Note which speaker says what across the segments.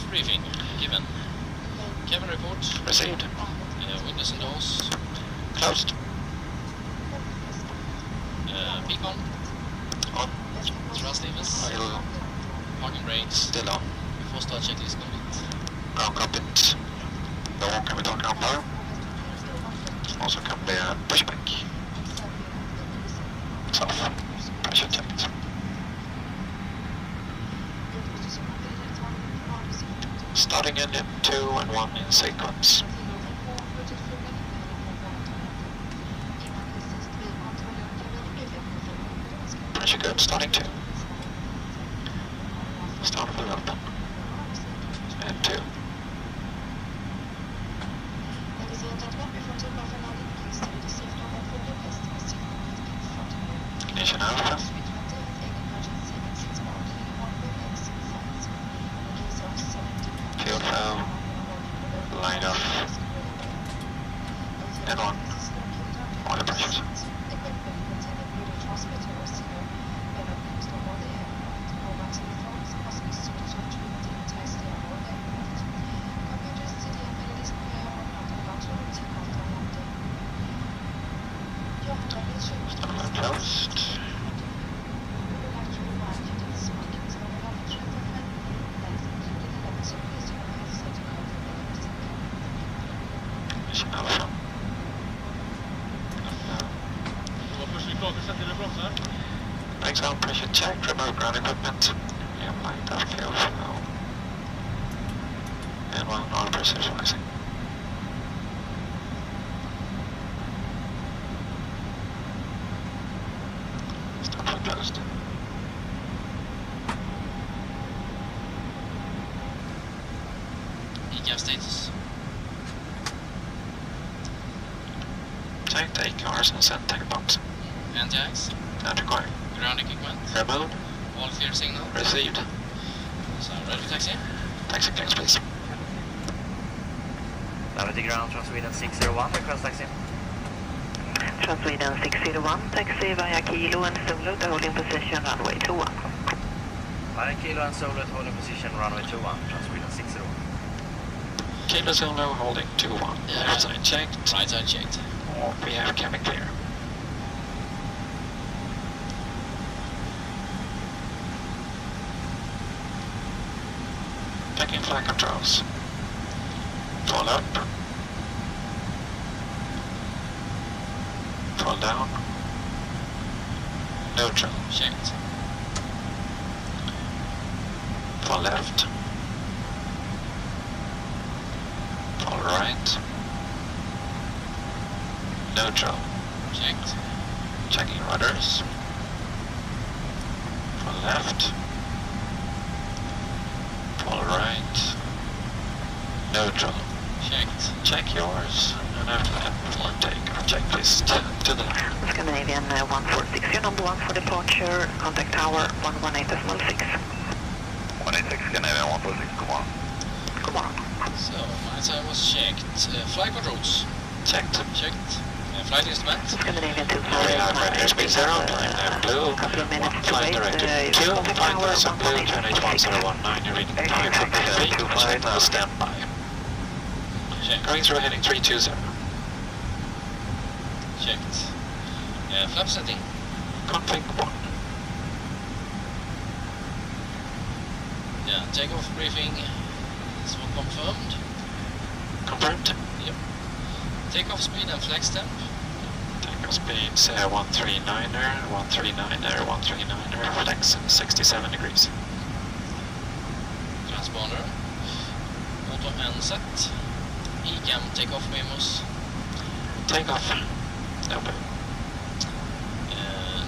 Speaker 1: Takeoff briefing given. Cabin report.
Speaker 2: Received.
Speaker 1: Windows and doors.
Speaker 2: Closed.
Speaker 1: Beacon.
Speaker 2: On.
Speaker 1: Thrust levers.
Speaker 2: Still
Speaker 1: Parking brakes.
Speaker 2: Still on.
Speaker 1: Before start checklist complete.
Speaker 2: Ground cockpit. Då kan vi ta ground power. Och så kan det bli pushback. Soft. Pressure checked. Starting engine 2 and 1 in sequence. Pressure good, starting 2. Start with open. And 2. Ignition alpha. Fuel flow. Light off. And on. Oil pressures. Closed. Mission alpha. Brakes on, pressure check, remote ground equipment. Yeah, light off, fuel flow. And one oil pressure is rising. Closed.
Speaker 1: ECAP status.
Speaker 2: Tank ACRs and send tank box.
Speaker 1: Anti-ax.
Speaker 2: Not required.
Speaker 1: Ground equipment.
Speaker 2: Remote.
Speaker 1: All clear signal.
Speaker 2: Received.
Speaker 1: So ready for taxi.
Speaker 2: Taxi clearance, please.
Speaker 3: Navigate ground Sweden 601, request taxi.
Speaker 4: Sweden 601, taxi via Kilo and Zulu to hold in position runway 21.
Speaker 3: Via Kilo and Zulu to hold in position runway 21, Sweden 601.
Speaker 2: Kilo Zulu holding 21.
Speaker 1: Yeah.
Speaker 2: Left side checked.
Speaker 1: Right side checked.
Speaker 2: We have cabin clear. Checking flight controls. Fall up. Fall down. Neutral.
Speaker 1: Checked.
Speaker 2: Fall left. Fall right. Neutral.
Speaker 1: Checked.
Speaker 2: Checking rudders. Fall left. Fall right. Neutral.
Speaker 1: Checked.
Speaker 2: Check yours. And after that, before takeoff, checklist to the left.
Speaker 4: Scandinavian 146, your number 1 for departure, contact tower 118.6.
Speaker 2: 186 Scandinavian 146, come on.
Speaker 4: Come on.
Speaker 1: So my side was checked. Flight controls.
Speaker 2: Checked.
Speaker 1: Checked. Flight instrument.
Speaker 4: Scandinavian 2
Speaker 2: We have airspeed 0, line blue, flight director Q, flight person blue, turn 81019, you're reading 500 feet, check now, standby.
Speaker 1: Checked.
Speaker 2: Going through heading 320.
Speaker 1: Checked. Flap setting.
Speaker 2: Config 1.
Speaker 1: Yeah, takeoff briefing is confirmed.
Speaker 2: Confirmed.
Speaker 1: Yep. Takeoff speed and flex temp.
Speaker 2: Takeoff speeds 139er, 139er, 139er, flex 67 degrees.
Speaker 1: Transponder. Auto and set. ECAM takeoff memos.
Speaker 2: Takeoff. Open.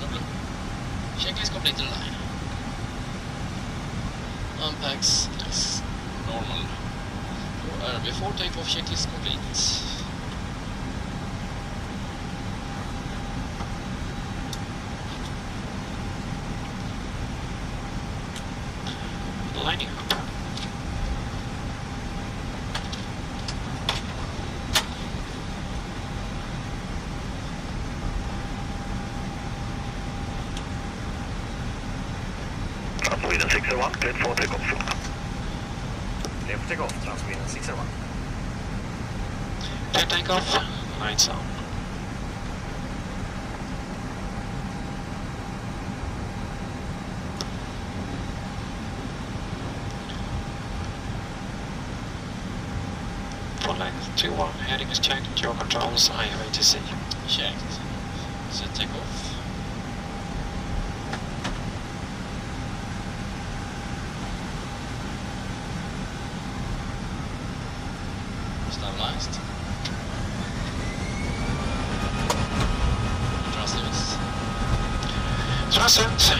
Speaker 1: No blue. Checklist completed line. Unpacks as normal. Before takeoff checklist complete.
Speaker 2: Lining up.
Speaker 5: Sweden 601, cleared for takeoff.
Speaker 3: Clear for takeoff, Transport 601.
Speaker 2: Clear takeoff, lights on. Full length 21, heading is checked, your controls, I have ATC.
Speaker 1: Checked. Set takeoff. Stabilized. Thrust levers.
Speaker 2: Thrust set,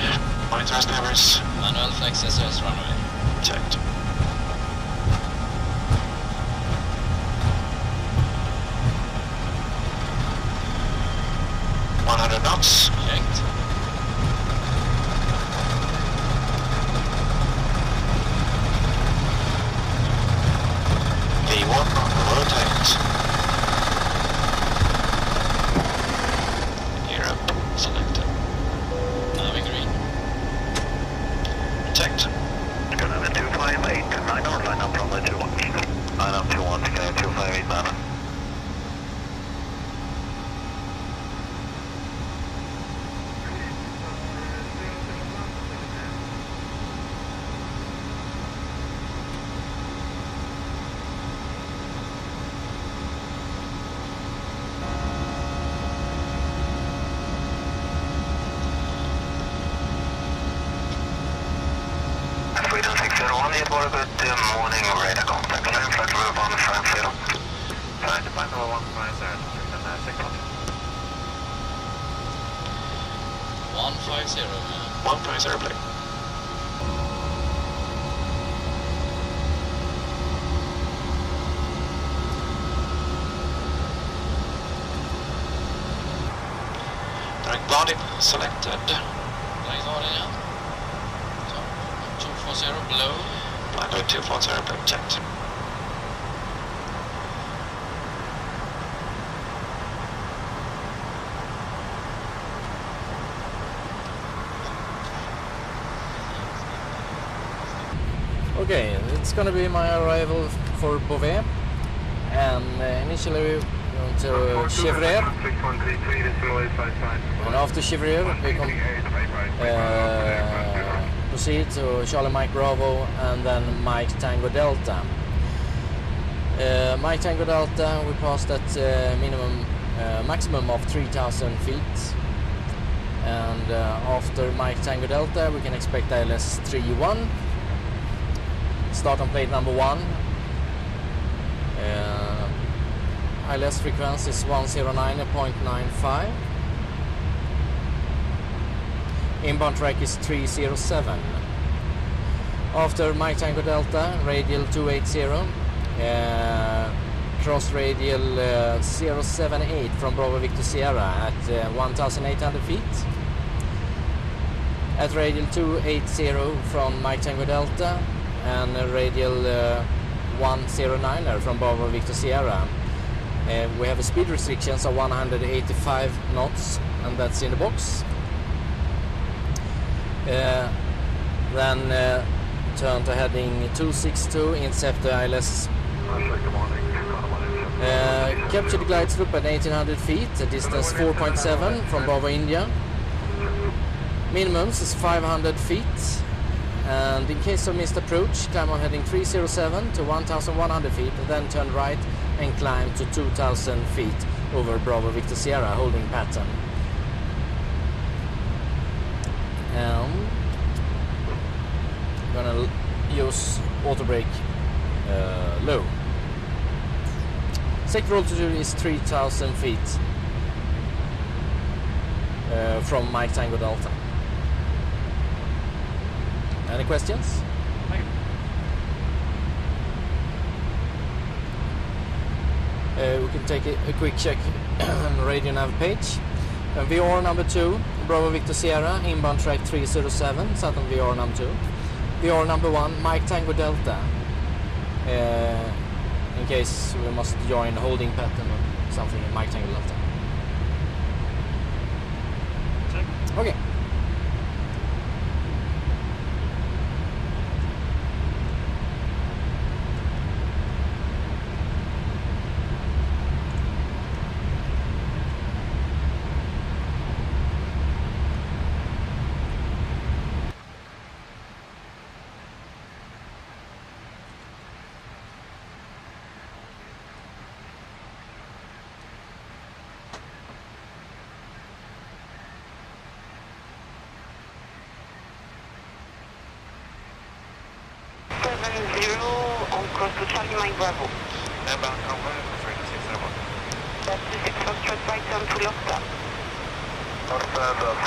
Speaker 2: mind thrust levers.
Speaker 1: Manual flex SOS runway.
Speaker 2: Checked. Knots.
Speaker 1: Checked.
Speaker 2: V1 rotate. Europe selected.
Speaker 1: Nav green.
Speaker 2: Checked.
Speaker 5: Gonna have a 258, 9 or line up from the 21. Line up 21, 258 banner. Good morning, radar contact. Climb flight level 150.
Speaker 3: Flight level 150, check on
Speaker 1: 150.
Speaker 2: 150, please. Direct body selected.
Speaker 1: Direct body, yeah. So, 240 below.
Speaker 2: Flight level 240, please. Checked.
Speaker 6: Okay, it's gonna be my arrival for Beauvais, and initially we're going to Chevrier, and after Chevrier we can proceed to Charlie Mike Bravo and then Mike Tango Delta. Mike Tango Delta we passed at maximum of 3,000 feet, and after Mike Tango Delta we can expect ILS 31. Start on plate number 1. ILS frequency is 109.95. Inbound track is 307. After Mike Tango Delta, radial 280, cross radial 078 from Bravo Victor Sierra at 1,800 feet. At radial 280 from Mike Tango Delta, and radial 109 from Bravo Victor Sierra. We have a speed restrictions of 185 knots, and that's in the box. Then turn to heading 262, intercept the ILS. Capture the glide slope at 1800 feet, a distance 4.7 from Bravo India. Minimums is 500 feet. And in case of missed approach, climb on heading 307 to 1,100 feet, and then turn right and climb to 2,000 feet over Bravo Victor Sierra, holding pattern. And I'm gonna use auto brake low. Sector altitude is 3,000 feet from Mike Tango Delta. Any questions? We can take a quick check on the radio nav page. VR number 2, Bravo Victor Sierra, inbound track 307, Saturn VR number 2. VR number 1, Mike Tango Delta. In case we must join holding pattern or something in Mike Tango Delta. Okay.
Speaker 4: on course to Charlie Mike Bravo.
Speaker 3: Inbound tower, Sweden 601.
Speaker 4: That's the 6 Foxtrot right turn to Lockdown.
Speaker 5: Northbound of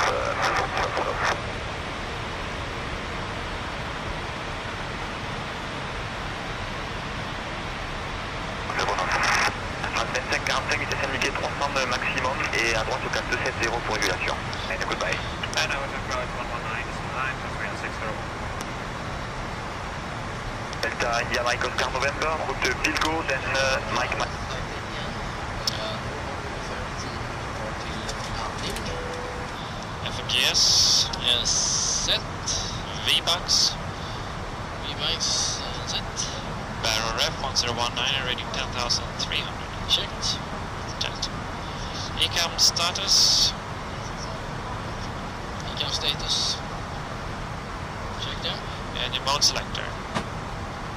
Speaker 2: 2545, il s'est indiqué 300 de maximum et à droite au 4270 pour régulation. And goodbye.
Speaker 3: And over to road 119 is 9 to Sweden 601.
Speaker 2: Delta India Mike Oscar November, route Bilgo, then Mike.
Speaker 1: FMGS,
Speaker 6: Yes.
Speaker 1: set. V-Bucks, set. Barrel ref 1019, rating 10,300. Checked. Checked. Ecam status. Ecam status. Check them. Engine mode selector.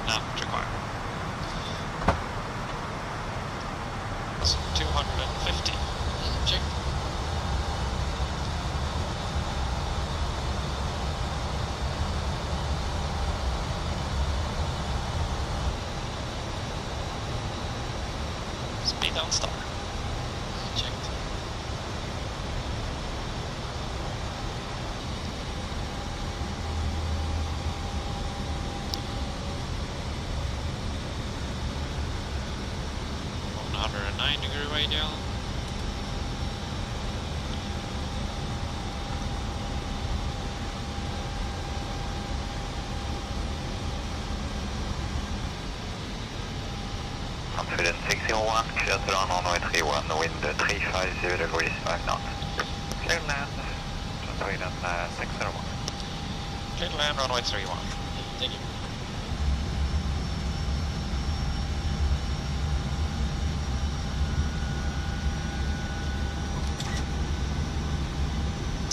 Speaker 1: Not required. It's 250. Check. Speed on star. Checked. .9 radial.
Speaker 2: Sweden 601, clear to run on 31, wind 350 degrees 5 knots.
Speaker 3: Clear land, Sweden 601.
Speaker 1: Clear to land, runway 31.
Speaker 6: Thank you.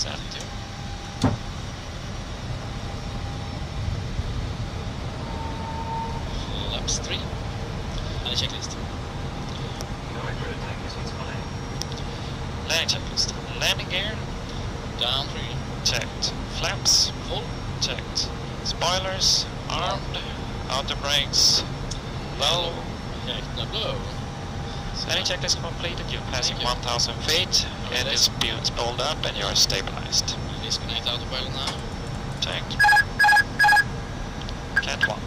Speaker 1: Attitude. Laps 3. And a checklist. Landing checklist. Landing gear. Down 3. Checked. Flaps. Full. Checked. Spoilers. Armed. Outer brakes. Low. Checked. The blow. Landing checklist completed. You're passing 1,000 feet. It is spooled up and you are stabilized. Disconnect autopilot now. Checked. Cat 1.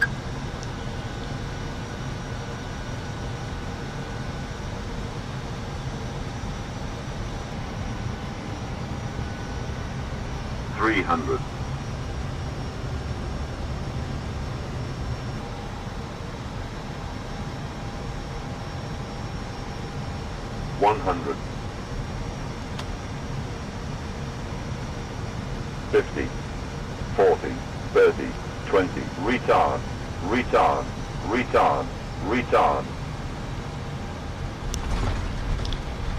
Speaker 7: $300. $100. 50, 40, 30, 20, retard, retard, retard, retard.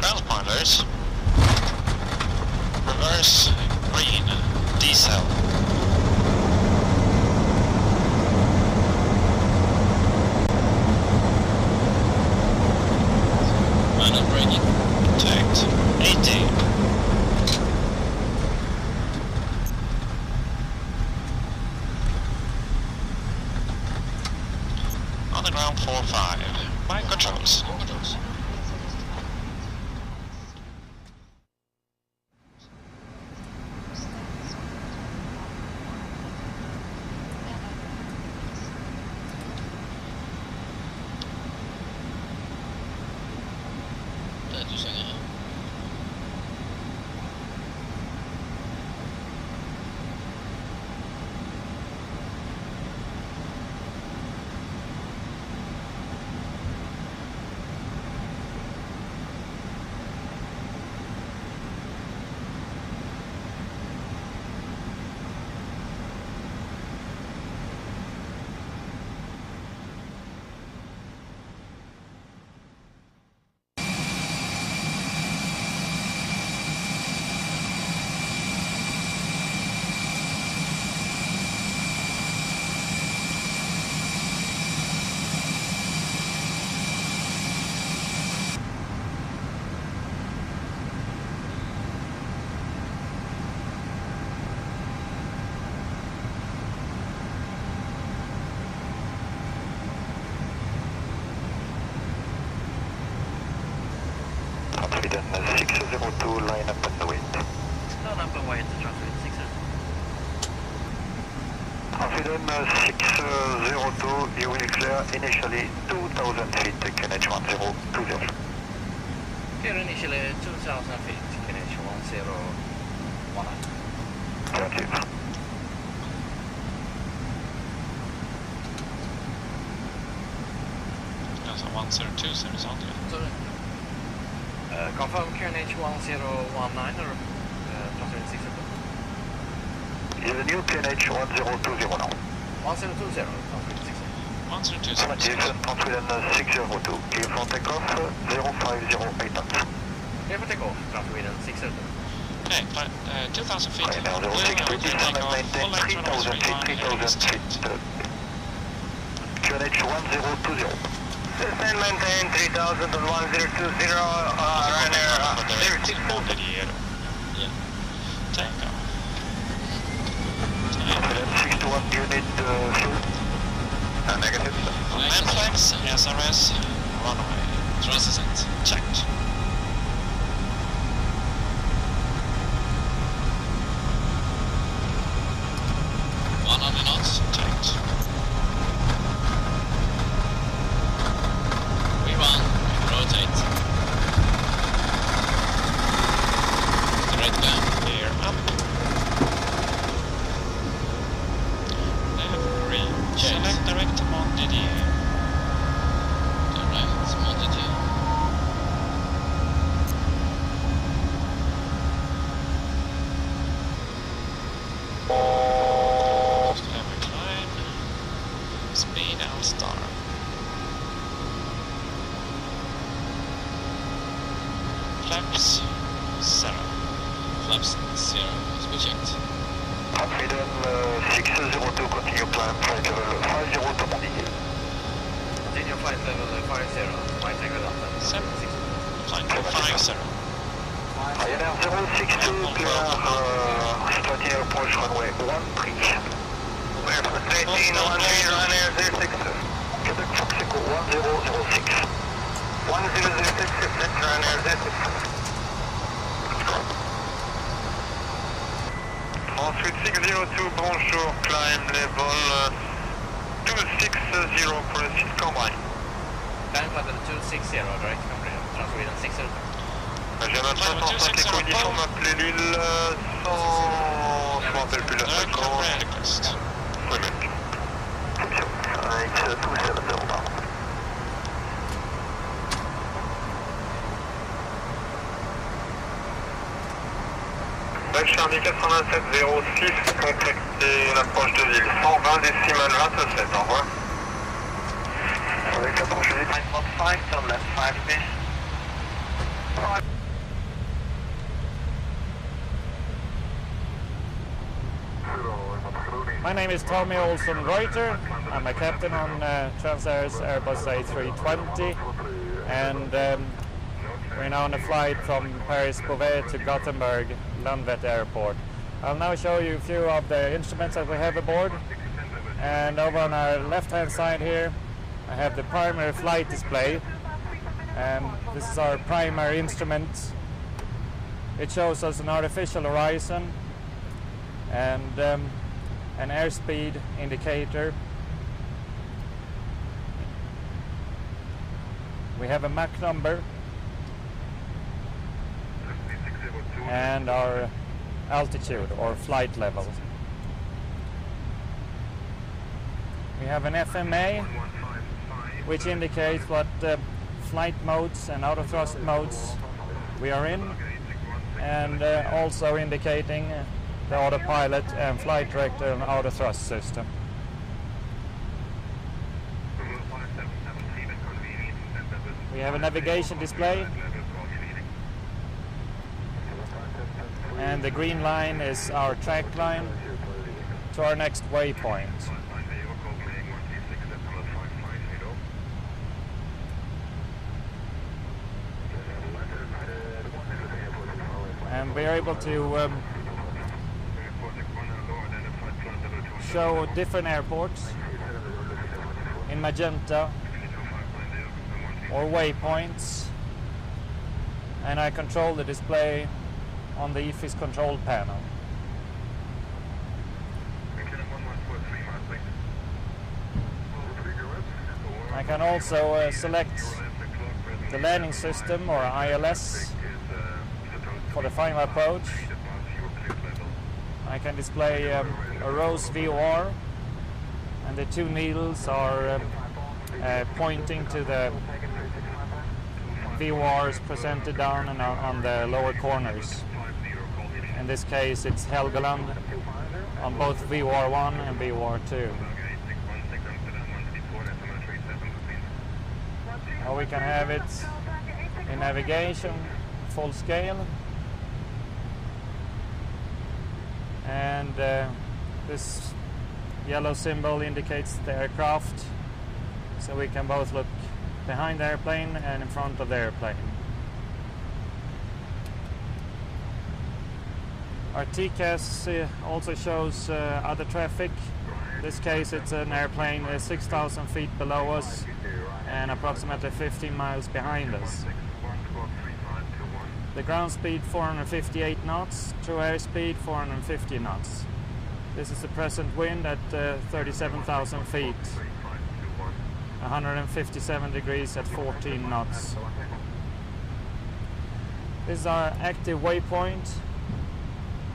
Speaker 1: Ground spoilers. Reverse green. Diesel. Manual braking. Checked. 80. On the ground 4-5. Mind controls. Controls.
Speaker 5: Sweden 602, line up and wait.
Speaker 3: Line up and wait, Transweden 602.
Speaker 5: Sweden 602, you will clear initially 2,000 feet, KNH 1020.
Speaker 3: Clear initially 2,000 feet, KNH 1019.
Speaker 5: Thank you.
Speaker 1: That's a 102 series on there.
Speaker 3: Sorry. Confirm KNH 1019 or Transweden 602?
Speaker 5: Is the new KNH 1020 now.
Speaker 3: 1020, Transweden 602.
Speaker 1: 102 series.
Speaker 5: Houston, Sweden 602, clear for takeoff 0508 knots.
Speaker 3: Clear for takeoff, Transweden 602.
Speaker 1: Okay, 2,000 feet.
Speaker 5: Right now,
Speaker 1: Clear,
Speaker 5: 06,
Speaker 1: we can take off. Full electronics
Speaker 5: 3,000 feet,
Speaker 1: required.
Speaker 5: 3,000 feet. QNH 1020.
Speaker 2: Sustain maintain 3000 on 1020, Ryanair 06.
Speaker 1: Yeah. Take off.
Speaker 5: Sweden 621, you need fuel? Negative.
Speaker 1: Land flags, SRS, runway. Transit checked. Knots checked. We run, rotate. Straight down, clear up. Left, green, select direct to Montdidier. Direct, Montdidier. Speed and star. Flaps 0. Flaps 0. Speed checked.
Speaker 5: Sweden 602, continue climb, flight level 50 to Montdidier.
Speaker 3: Continue flight level 50, flight level up.
Speaker 1: 7. Flight level 50.
Speaker 5: Ryanair 062, clear starting approach runway 13.
Speaker 2: We're for 13, Ryanair 06.
Speaker 5: Quebec Foxeco 1006.
Speaker 2: 1006, that's Ryanair 06.
Speaker 5: Ensuite 602, bonjour, climb level 260, proceed Cambrai.
Speaker 3: Climb level 260, direct Cambrai, Transweden 602.
Speaker 5: J'ai 2505, les conditions m'appelait l'île sans... Je me rappelle plus la
Speaker 1: Direct
Speaker 5: fréquence.
Speaker 1: Cambrai request.
Speaker 5: Québec. Réception, 270, pardon. Charlie 8706, contactez l'approche de l'île 120 décimales 27, au revoir. Avec l'approche de l'île 5.5, turn left 5 bis.
Speaker 8: My name is Tommy Olsson Reuter. I'm a captain on Transair's Airbus A320, and we're now on a flight from Paris-Beauvais to Gothenburg Landvetter Airport. I'll now show you a few of the instruments that we have aboard. And over on our left-hand side here, I have the primary flight display. This is our primary instrument. It shows us an artificial horizon and an airspeed indicator. We have a Mach number and our altitude or flight level. We have an FMA, which indicates what flight modes and auto-thrust modes we are in, and also indicating the autopilot and flight director and auto-thrust system. We have a navigation display, and the green line is our track line to our next waypoint. And we are able to show different airports in magenta or waypoints, and I control the display on the EFIS control panel. I can also select the landing system, or ILS, for the final approach. I can display a ROSE VOR, and the two needles are pointing to the VORs presented down and on the lower corners. In this case it's Helgoland on both VOR 1 and VOR 2. Or we can have it in navigation, full scale. And this yellow symbol indicates the aircraft, so we can both look behind the airplane and in front of the airplane. Our TCAS also shows other traffic. In this case it's an airplane 6,000 feet below us and approximately 15 miles behind us. The ground speed 458 knots, true airspeed 450 knots. This is the present wind at 37,000 feet, 157 degrees at 14 knots. This is our active waypoint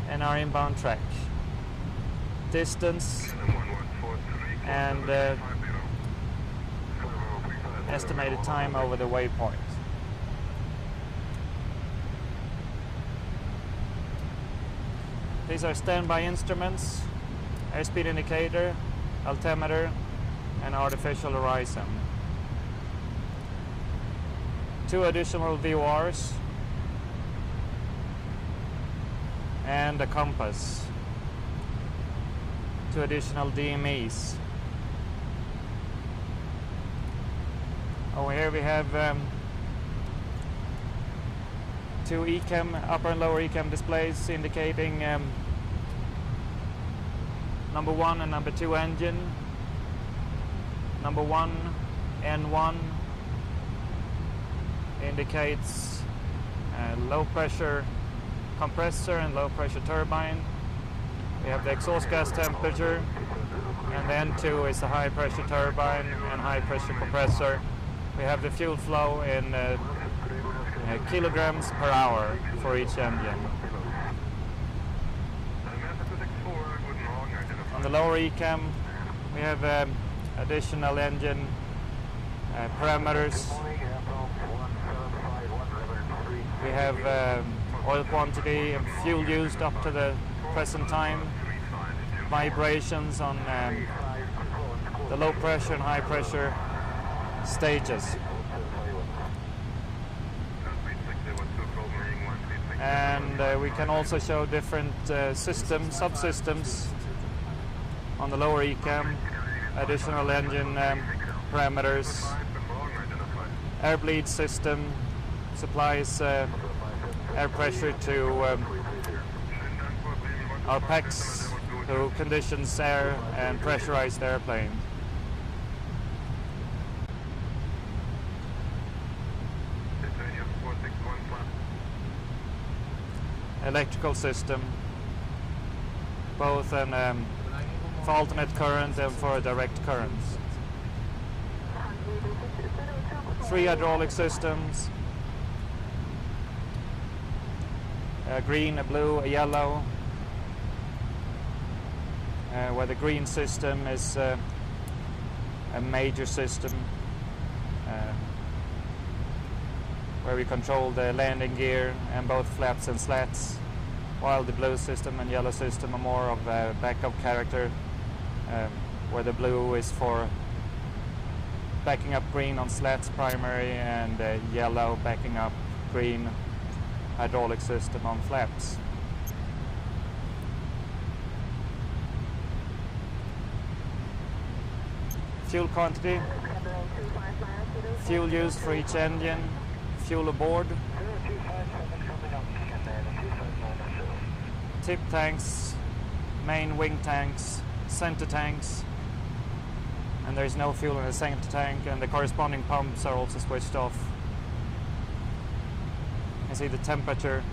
Speaker 8: and our inbound track. Distance and estimated time over the waypoint. These are standby instruments, airspeed indicator, altimeter, and artificial horizon. 2 additional VORs and a compass. 2 additional DMEs. Over here we have 2 ECAM, upper and lower ECAM displays indicating number 1 and number 2 engine. Number 1, N1, indicates low pressure compressor and low pressure turbine. We have the exhaust gas temperature, and the N2 is the high pressure turbine and high pressure compressor. We have the fuel flow in kilograms per hour for each engine. On the lower ECAM we have additional engine parameters. We have oil quantity and fuel used up to the present time, vibrations on the low pressure and high pressure stages. And we can also show different subsystems on the lower ECAM, additional engine parameters. Air bleed system supplies air pressure to our PECs, who conditions air and pressurized airplane. Electrical system, both for alternate current and for direct currents. 3 hydraulic systems, a green, a blue, a yellow, where the green system is a major system where we control the landing gear and both flaps and slats, while the blue system and yellow system are more of a backup character, where the blue is for backing up green on slats primary and yellow backing up green hydraulic system on flaps. Fuel quantity, fuel used for each engine, fuel aboard, tip tanks, main wing tanks, center tanks, and there is no fuel in the center tank, and the corresponding pumps are also switched off. can see the temperature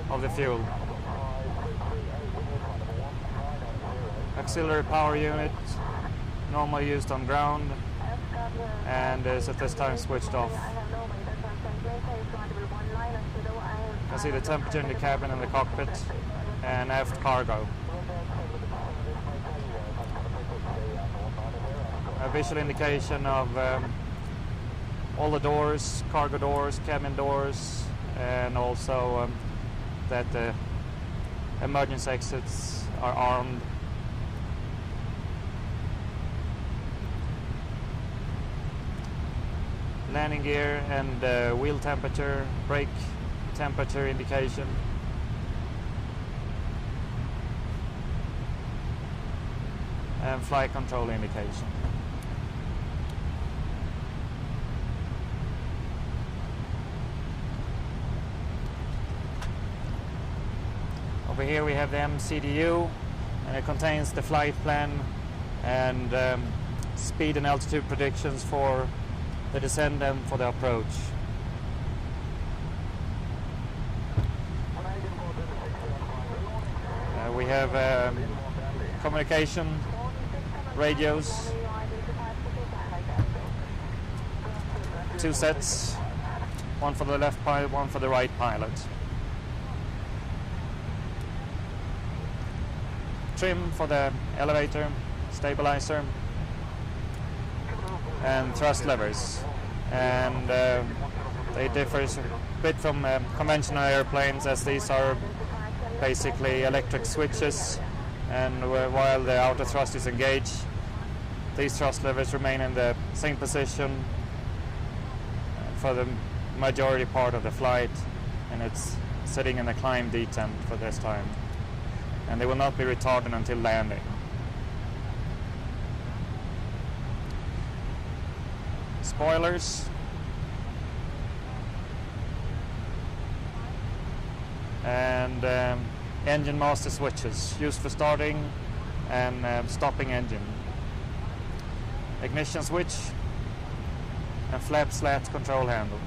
Speaker 8: of the fuel. Auxiliary power unit, normally used on ground, and is at this time switched off. You can see the temperature in the cabin and the cockpit, and aft cargo. A visual indication of all the doors, cargo doors, cabin doors, and also that the emergency exits are armed. Landing gear and wheel temperature, brake temperature indication. And flight control indication. Over here we have the MCDU, and it contains the flight plan and speed and altitude predictions for the descent and for the approach. We have communication radios, 2 sets, one for the left pilot, one for the right pilot. Trim for the elevator, stabilizer, and thrust levers, and they differ a bit from conventional airplanes, as these are basically electric switches, and while the outer thrust is engaged, these thrust levers remain in the same position for the majority part of the flight, and it's sitting in the climb detent for this time, and they will not be retarded until landing. Spoilers and engine master switches used for starting and stopping engine. Ignition switch and flap slat control handle.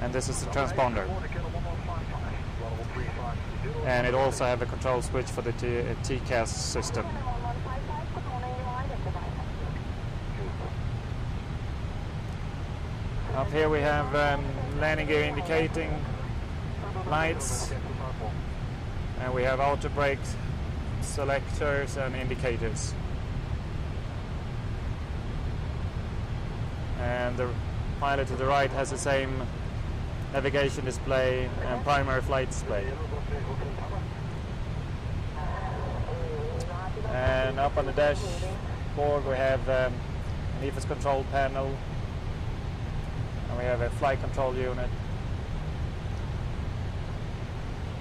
Speaker 8: And this is the transponder. And it also have a control switch for the TCAS system. Up here we have landing gear indicating lights, and we have auto brake selectors and indicators. And the pilot to the right has the same navigation display and primary flight display. And up on the dashboard we have an EFIS control panel, and we have a flight control unit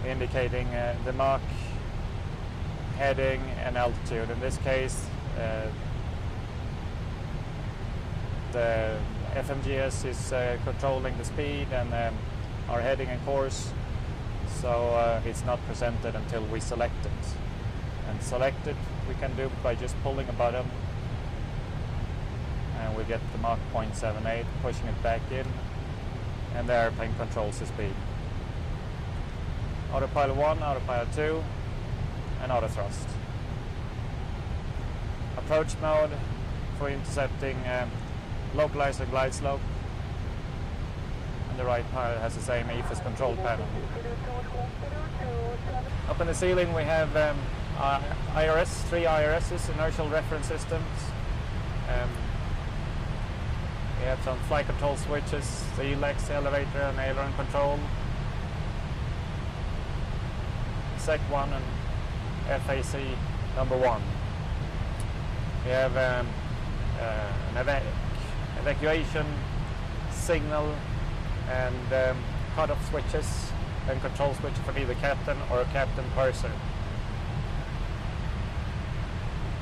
Speaker 8: indicating the Mach, heading and altitude. In this case the FMGS is controlling the speed and our heading and course, so it's not presented until we select it. And select it we can do by just pulling a button, and we get the Mach 0.78, pushing it back in, and the airplane controls the speed. Autopilot 1, Autopilot 2, and auto thrust. Approach mode for intercepting localizer glide slope, and the right pilot has the same EFIS control panel. Up in the ceiling we have IRS, 3 IRSs, inertial reference systems. We have some flight control switches, the ELEX, elevator and aileron control, SEC1 and FAC number 1. We have an evacuation signal and cut-off switches and control switch for either captain or a captain purser.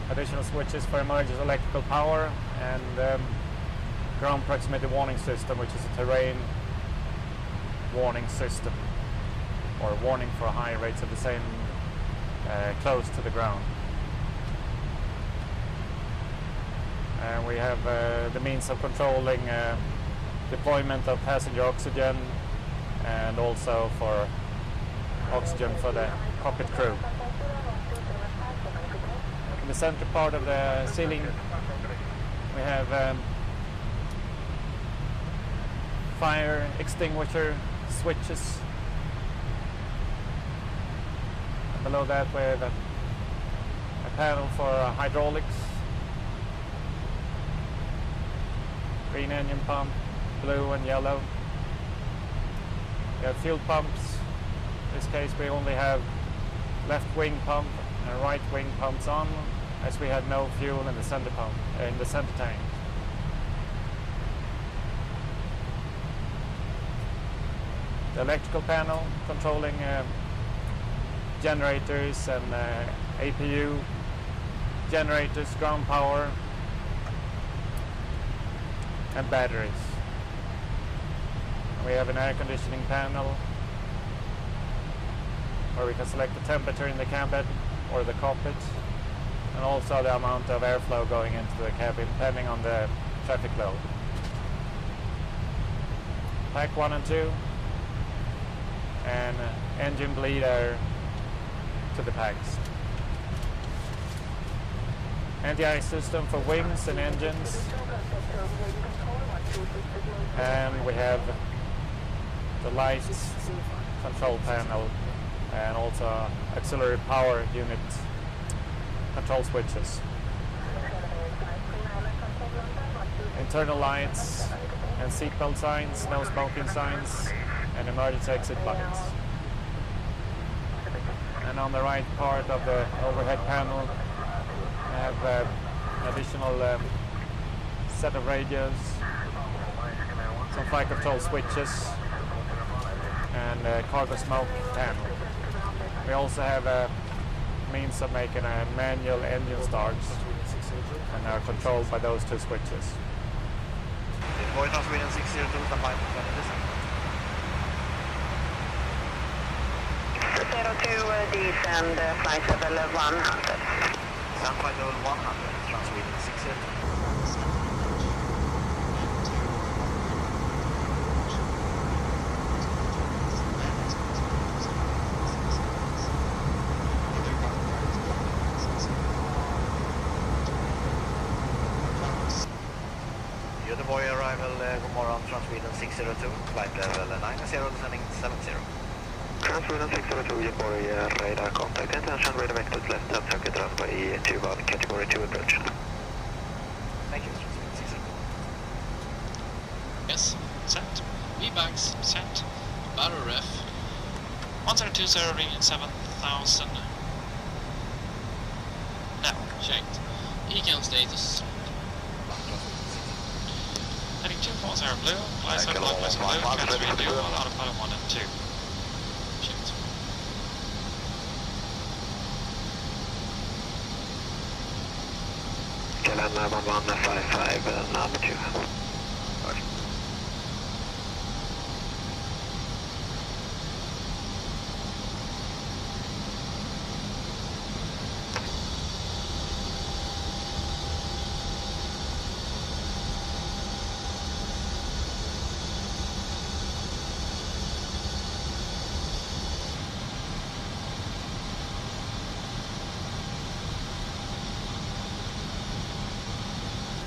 Speaker 8: Additional switches for emergency electrical power and ground proximity warning system, which is a terrain warning system, or warning for high rates of descent close to the ground. And we have the means of controlling deployment of passenger oxygen and also for oxygen for the cockpit crew. In the center part of the ceiling we have fire extinguisher switches. And below that we have a panel for hydraulics, green engine pump, blue and yellow. We have fuel pumps. In this case we only have left wing pump and right wing pumps on, as we had no fuel in the center pump, in the center tank. The electrical panel controlling generators and APU, generators, ground power and batteries. We have an air conditioning panel where we can select the temperature in the cabin or the cockpit, and also the amount of airflow going into the cabin depending on the traffic load. Pack 1 and 2 and engine bleed air to the packs. Anti-ice system for wings and engines, and we have the lights control panel and also auxiliary power unit control switches. Internal lights and seatbelt signs, no smoking signs and emergency exit lights. And on the right part of the overhead panel we have an additional set of radios, some flight control switches and cargo smoke panel. We also have a means of making a manual engine starts and are controlled by those two switches.
Speaker 3: Deploy Sweden 602, stand by for 20 descent.
Speaker 4: 02 descend flight level 100.
Speaker 3: Stand flight level 100, Sweden 602. Göteborg arrival, god morgon, Transweden 602, flight level 90, descending 70.
Speaker 5: Transweden 602, Göteborg, radar contact, intention, radar vector to left, top circuit runway 21, category 2 approach.
Speaker 3: Thank you, Transweden 602.
Speaker 1: Yes, set. V-bags, set. Battery ref. 1020 ring 7000. Now, checked. Econ status. Heading 240 blue, flight circle clockwise blue, transfer blue, autopilot 1 and 2. Checked.
Speaker 5: KLM 1155, number 2.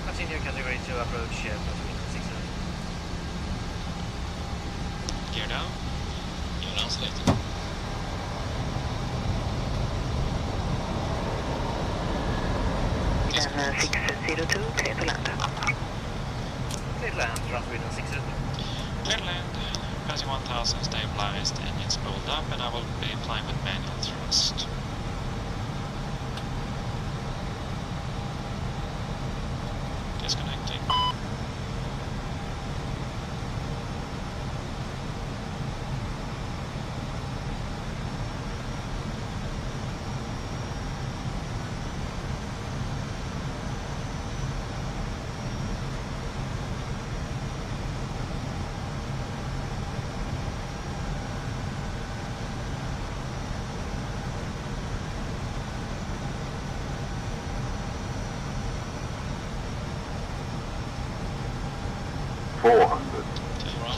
Speaker 3: Continue category 2 approach, Transweden 602.
Speaker 1: Gear down. Gear down selected.
Speaker 4: Then 602, clear to land.
Speaker 3: Clear land, Transweden 602.
Speaker 1: Clear land. Passing 1000 stabilized, engines pulled up, and I will be flying with manual thrust. Disconnecting.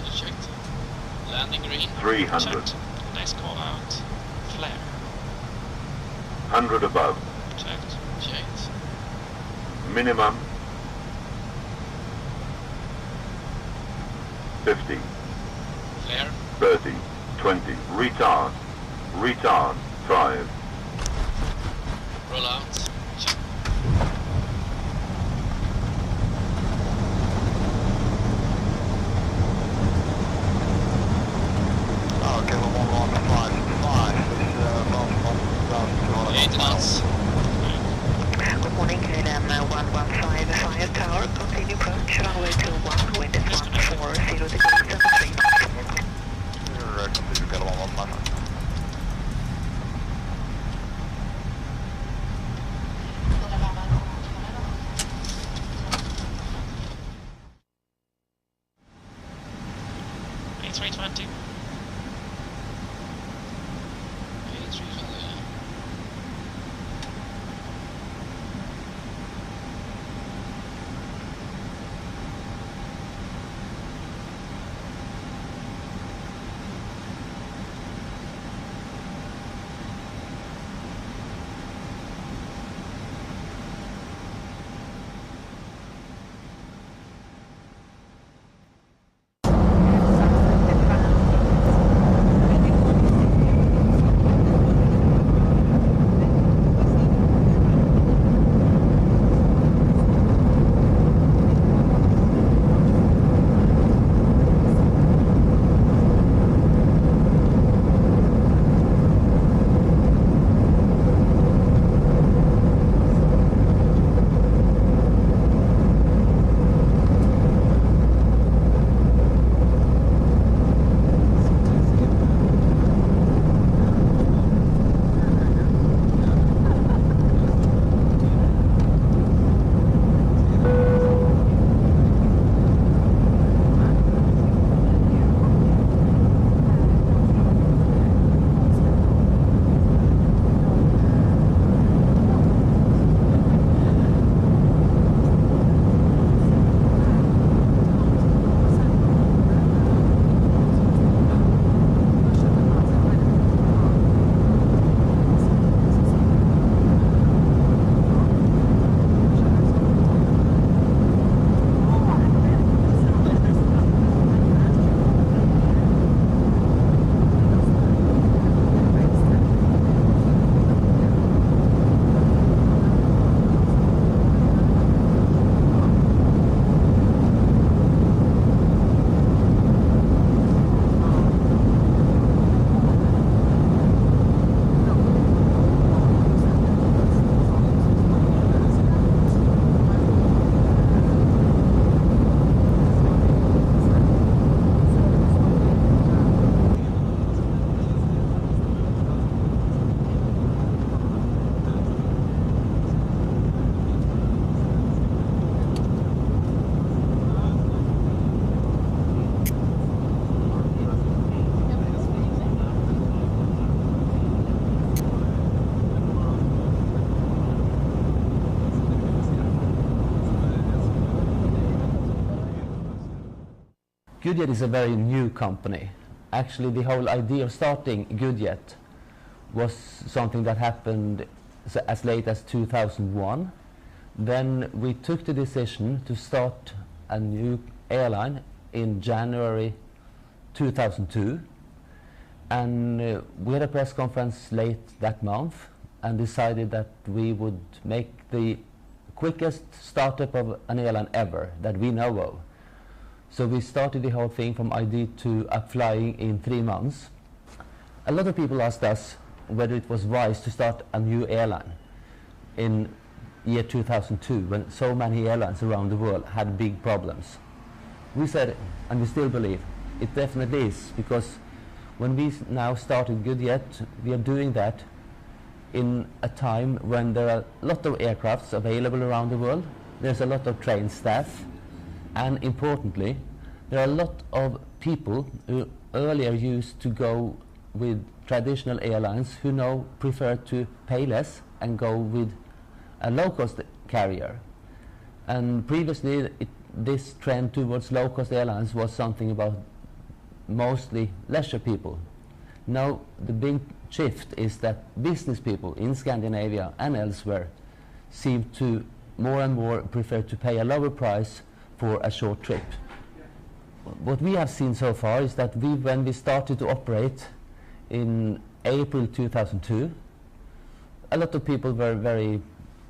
Speaker 1: 200 checked. Landing green.
Speaker 7: 300.
Speaker 1: Checked. Nice call out. Flare.
Speaker 7: 100 above.
Speaker 1: Checked. Checked.
Speaker 7: Minimum 50,
Speaker 1: Flare.
Speaker 7: 30, 20. Retard. Retard. 5.
Speaker 1: Roll out. Check.
Speaker 5: Okay, 1155.
Speaker 1: 8 knots.
Speaker 4: Good morning, KLM 115 Fire Tower. Continue approach runway 21, wind is 140 degrees and 3 knots.
Speaker 5: Continue, get 1155.
Speaker 1: A320. A320.
Speaker 9: Goodjet is a very new company. Actually, the whole idea of starting Goodjet was something that happened as late as 2001. Then we took the decision to start a new airline in January 2002. And we had a press conference late that month and decided that we would make the quickest startup of an airline ever that we know of. So we started the whole thing from idea to up flying in 3 months. A lot of people asked us whether it was wise to start a new airline in year 2002 when so many airlines around the world had big problems. We said, and we still believe, it definitely is, because when we now started Goodjet, we are doing that in a time when there are a lot of aircrafts available around the world. There's a lot of trained staff, and importantly, there are a lot of people who earlier used to go with traditional airlines who now prefer to pay less and go with a low-cost carrier. And previously, this trend towards low-cost airlines was something about mostly leisure people. Now the big shift is that business people in Scandinavia and elsewhere seem to more and more prefer to pay a lower price for a short trip. What we have seen so far is that when we started to operate in April 2002, a lot of people were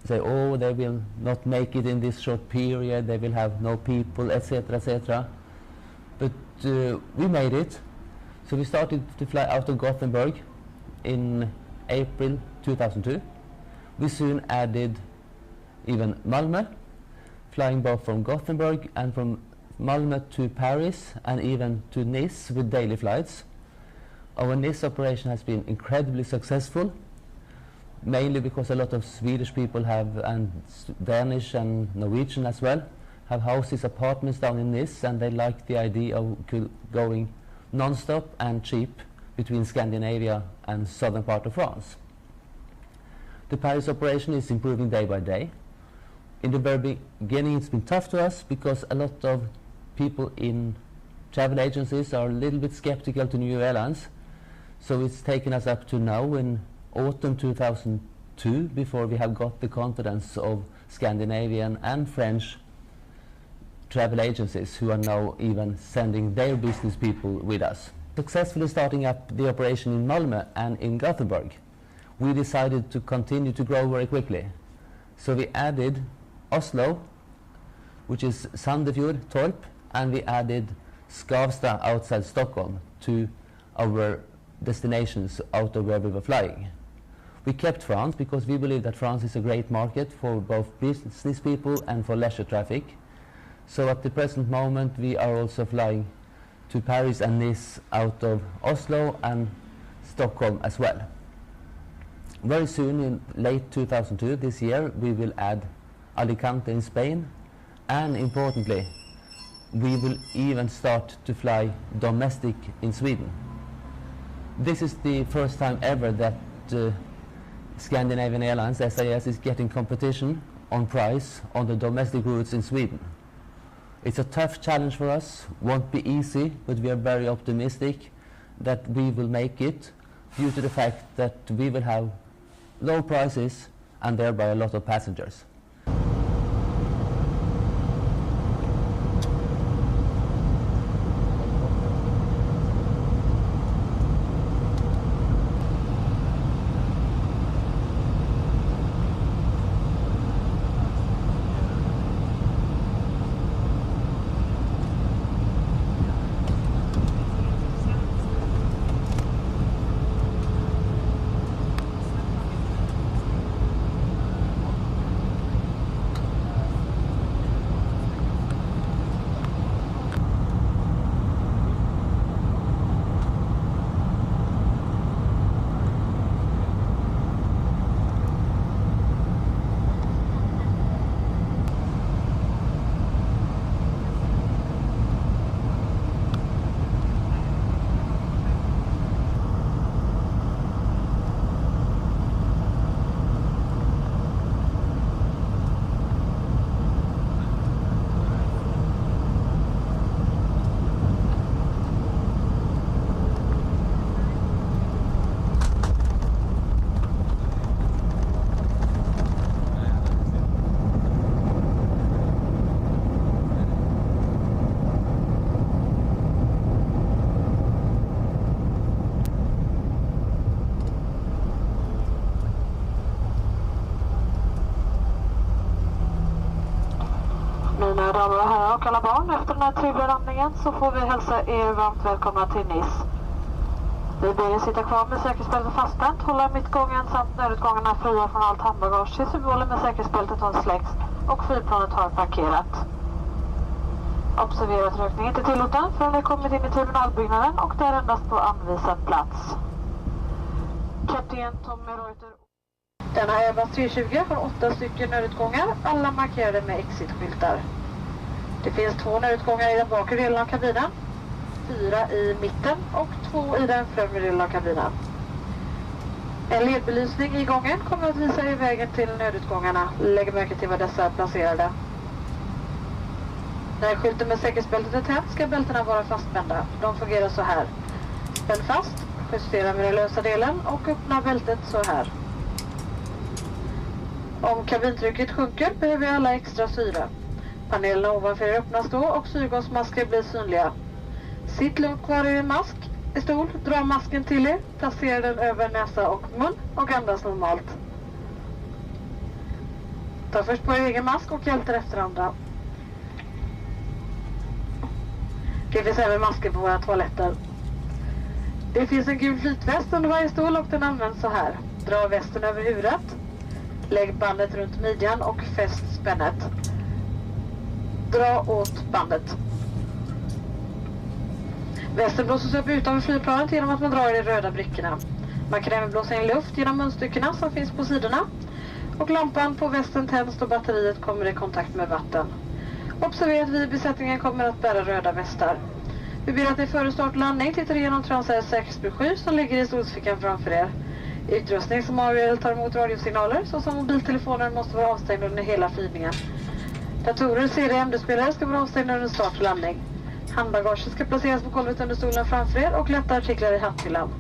Speaker 9: say, oh, they will not make it in this short period, they will have no people, etc., etc. But we made it. So we started to fly out of Gothenburg in April 2002. We soon added even Malmö, flying both from Gothenburg and from Malmö to Paris and even to Nice with daily flights. Our Nice operation has been incredibly successful, mainly because a lot of Swedish people have, and Danish and Norwegian as well, have houses, apartments down in Nice, and they like the idea of going non-stop and cheap between Scandinavia and southern part of France. The Paris operation is improving day by day. In the very beginning it's been tough to us because a lot of people in travel agencies are a little bit skeptical to new airlines. So it's taken us up to now in autumn 2002 before we have got the confidence of Scandinavian and French travel agencies who are now even sending their business people with us. Successfully starting up the operation in Malmö and in Gothenburg, we decided to continue to grow very quickly. So we added Oslo, which is Sandefjord, Torp, and we added Skavsta outside Stockholm to our destinations out of where we were flying. We kept France because we believe that France is a great market for both business people and for leisure traffic. So at the present moment we are also flying to Paris and Nice out of Oslo and Stockholm as well. Very soon, in late 2002, this year, we will add Alicante in Spain, and importantly, we will even start to fly domestic in Sweden. This is the first time ever that Scandinavian Airlines, SAS, is getting competition on price on the domestic routes in Sweden. It's a tough challenge for us, won't be easy, but we are very optimistic that we will make it due to the fact that we will have low prices and thereby a lot of passengers.
Speaker 4: Mina damer och herrar och alla barn, efter den här trevliga landningen så får vi hälsa er varmt välkomna till Nice. Vi ber er sitta kvar med säkerhetsbältet fastspänt, hålla mittgången samt nödutgångarna fria från allt handbagage tills symbolen med säkerhetsbältet har släckts och flygplanet har parkerat. Observera att rökning inte är tillåten förrän ni kommit in i terminalbyggnaden och det är endast på anvisad plats. Kapten Tommy Reuter. Denna Airbus 320 har 8 stycken nödutgångar, alla markerade med exitskyltar. Det finns 2 nödutgångar i den bakre delen av kabinen, 4 i mitten och 2 i den främre delen av kabinen. En ledbelysning i gången kommer att visa er vägen till nödutgångarna. Lägg märke till var dessa är placerade. När skylten med säkerhetsbältet är tänd ska bältena vara fastspända. De fungerar så här. Spänn fast, justera med den lösa delen och öppna bältet så här. Om kabintrycket sjunker behöver alla extra syre. Panelerna ovanför er öppnas då och syrgasmasker blir synliga. Sitt lugnt kvar i en mask i stol, dra masken till er, placera den över näsa och mun och andas normalt. Ta först på er egen mask och hjälter efter andra. Det finns även masker på våra toaletter. Det finns en gul flytväst under varje stol och den används så här. Dra västen över huvudet. Lägg bandet runt midjan och fäst spännet. Dra åt bandet. Västen blåses upp utanför flygplanet genom att man drar i de röda brickorna. Man kan även blåsa in luft genom munstyckena som finns på sidorna. Och lampan på västen tänds då batteriet kommer i kontakt med vatten. Observera att vi i besättningen kommer att bära röda västar. Vi ber att ni före start och landning tittar igenom Transairs säkerhetsbroschyr som ligger i stolsfickan framför er. Utrustning som avgör eller tar emot radiosignaler såsom mobiltelefoner måste vara avstängda under hela flygningen. Datorer, CD och MD-spelare ska vara avstängda under start och landning. Handbagaget ska placeras på golvet under stolen framför er och lätta artiklar i hatthyllan.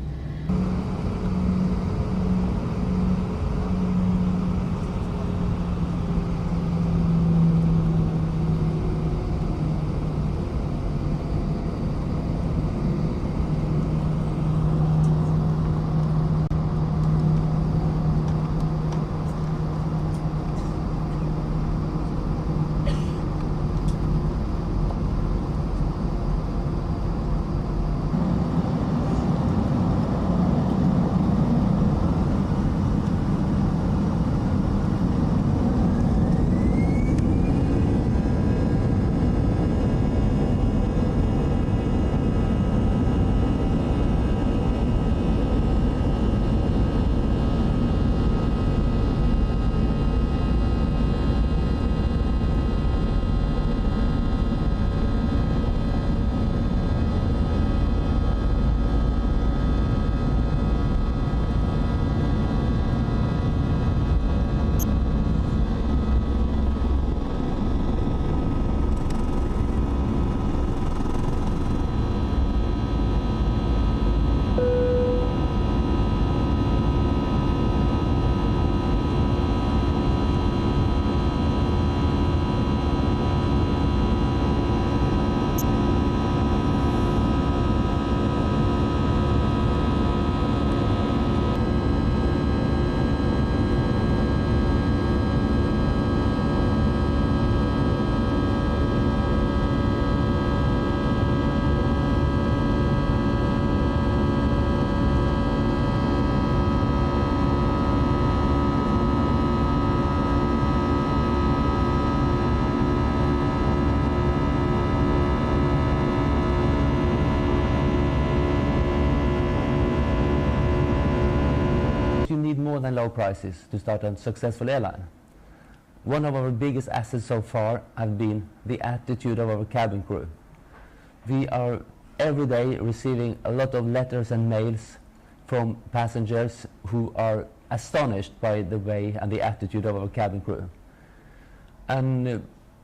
Speaker 9: More than low prices to start a successful airline. One of our biggest assets so far have been the attitude of our cabin crew. We are every day receiving a lot of letters and mails from passengers who are astonished by the way and the attitude of our cabin crew. And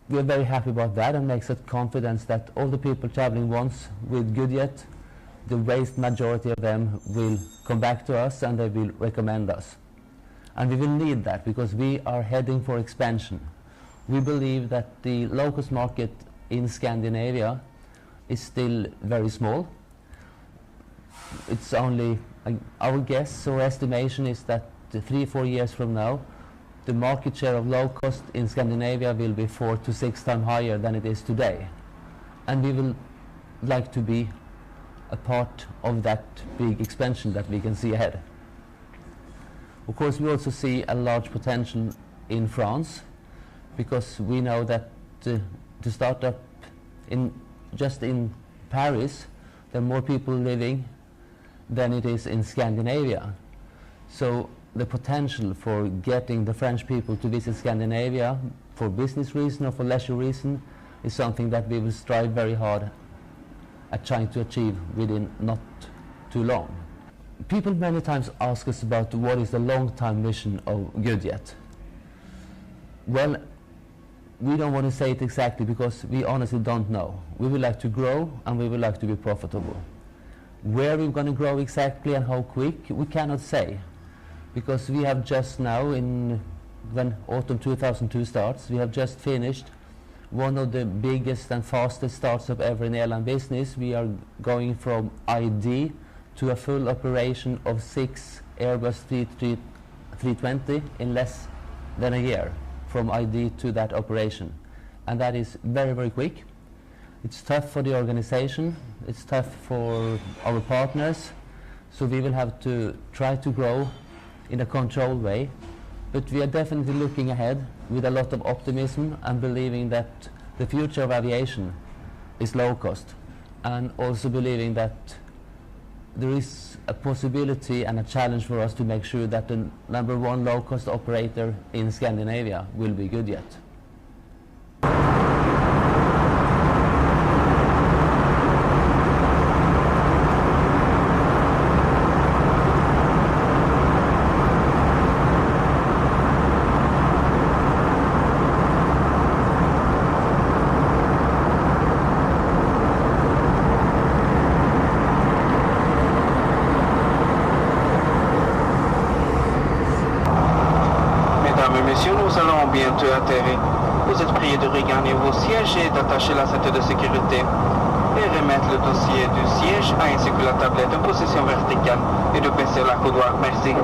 Speaker 9: we are very happy about that, and makes us confidence that all the people traveling once with Goodjet, the vast majority of them will come back to us and they will recommend us. And we will need that because we are heading for expansion. We believe that the low-cost market in Scandinavia is still very small. It's only, our guess or estimation is that 3-4 years from now, the market share of low-cost in Scandinavia will be 4 to 6 times higher than it is today. And we will like to be a part of that big expansion that we can see ahead. Of course, we also see a large potential in France, because we know that to start up just in Paris, there are more people living than it is in Scandinavia. So the potential for getting the French people to visit Scandinavia for business reason or for leisure reason is something that we will strive very hard at trying to achieve within not too long. People many times ask us about what is the long-term vision of Goodjet. Well, we don't want to say it exactly because we honestly don't know. We would like to grow and we would like to be profitable. Where we're going to grow exactly and how quick, we cannot say. Because we have just now, when autumn 2002 starts, we have just finished one of the biggest and fastest startup ever in airline business. We are going from ID to a full operation of 6 Airbus 320 in less than a year, from ID to that operation. And that is very, very quick. It's tough for the organization, it's tough for our partners, so we will have to try to grow in a controlled way. But we are definitely looking ahead with a lot of optimism and believing that the future of aviation is low cost, and also believing that there is a possibility and a challenge for us to make sure that the #1 low cost operator in Scandinavia will be Goodjet.
Speaker 10: Nous allons bientôt atterrir. Vous êtes priés de regagner vos sièges et d'attacher la ceinture de sécurité et remettre le dossier du siège ainsi que la tablette en position verticale et de baisser la coudoir. Merci.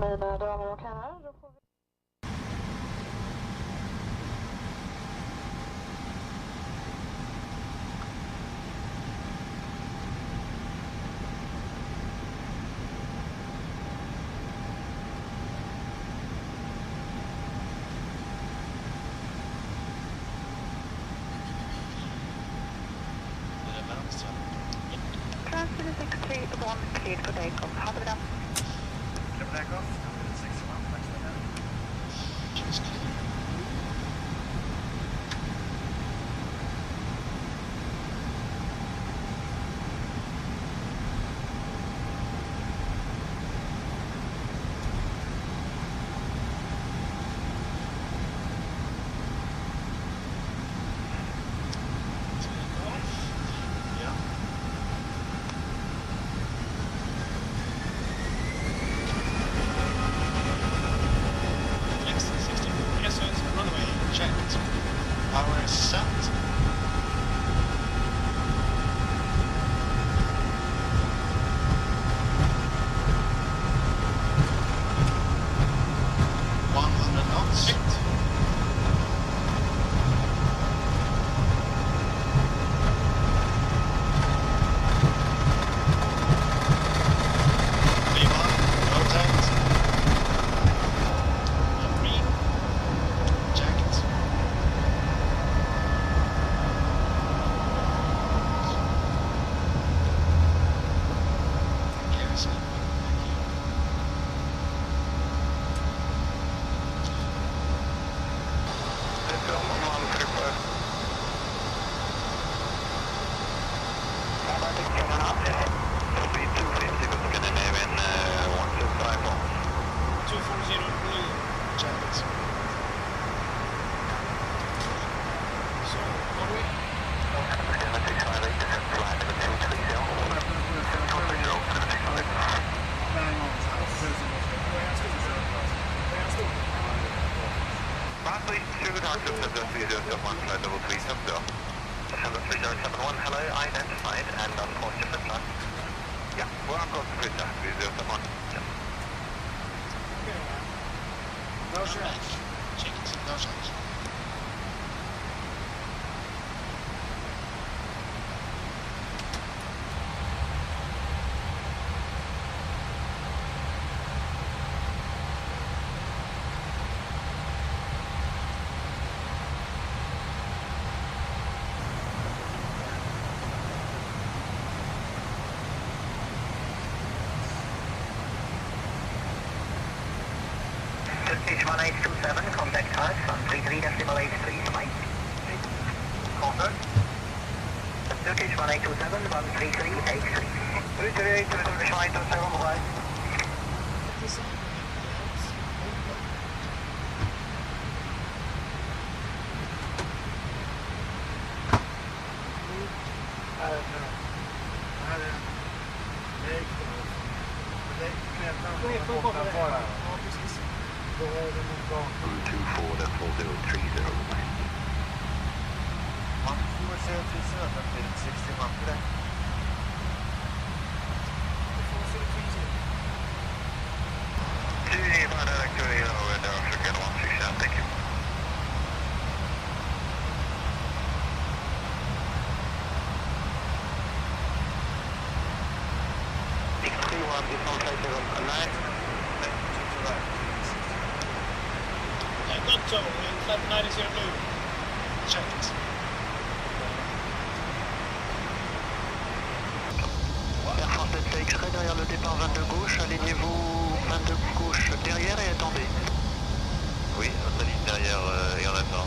Speaker 4: Mina damer och herrar, då får vi...
Speaker 5: Transfer 631 cleared for takeoff. How do we done?
Speaker 3: Clear for takeoff. 61, thanks for that.
Speaker 1: Just clear.
Speaker 5: flight level 370. 3071, hello, identified and on course to Finland. Yeah, we're on course to Finland, 3071. Yeah.
Speaker 1: No shot. Chickens, no shots.
Speaker 5: H1827, contact us on 33.83, Mike. Confirm. H1827, 133.83. 33.87, right.
Speaker 1: So, flight 90 blue. Checked.
Speaker 5: Air France Delta X-ray derrière le départ 22 gauche, alignez-vous 22 gauche derrière et attendez. Oui, on s'aligne derrière et on attend.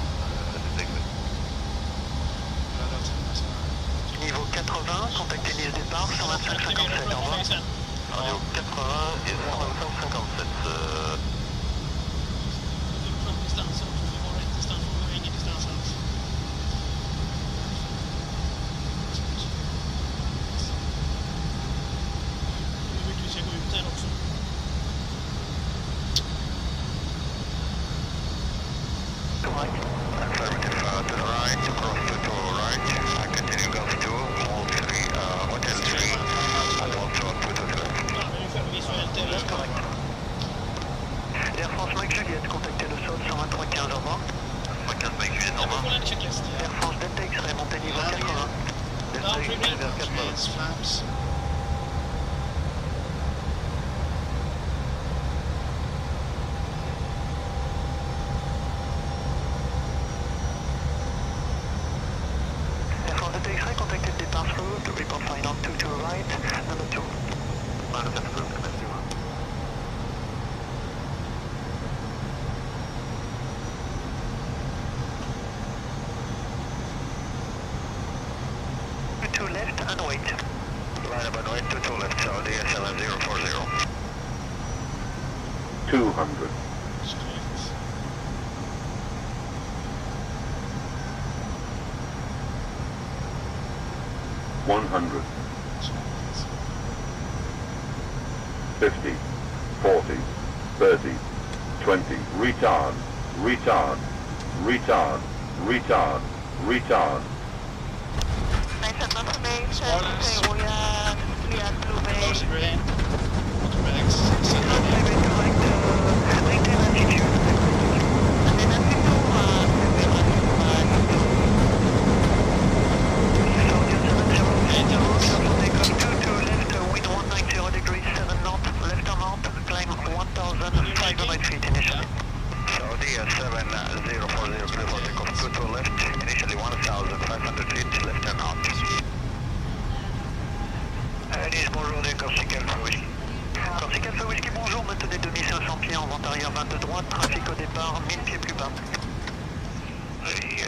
Speaker 5: Niveau 80, contactez ligne départ 125-57, au revoir. Niveau 80 et 125-57.
Speaker 1: Distans, vi har rätt distans, vi har ingen distans alls. Hur mycket vi ska gå ut här också.
Speaker 5: Affirmative, to the right, cross to right, continue Gulf 2, hold 3, Hotel 3, and also to the left.
Speaker 1: Ja, ungefär visuellt är det.
Speaker 5: Air France Mike Juliette, contactez le sol 123-15 au revoir. 115 Mike Juliette, au revoir. Air France Delta X-ray, montez niveau 80. Delta X-ray vers 80.
Speaker 1: Flaps.
Speaker 5: Air France Delta X-ray, contactez le départ route, report final 2 to right, number 2. Manifest route, number 2. Left and wait. Line up and wait, 2 left, Saudi 7040.
Speaker 7: 200. 100. 50. 40. 30. 20. Retard. Retard. Retard. Retard. Retard.
Speaker 1: Close green. Automatic.
Speaker 5: Bonjour, maintenez 2500 pieds en vente arrière 22 droite, trafic au départ 1000 pieds plus bas. Et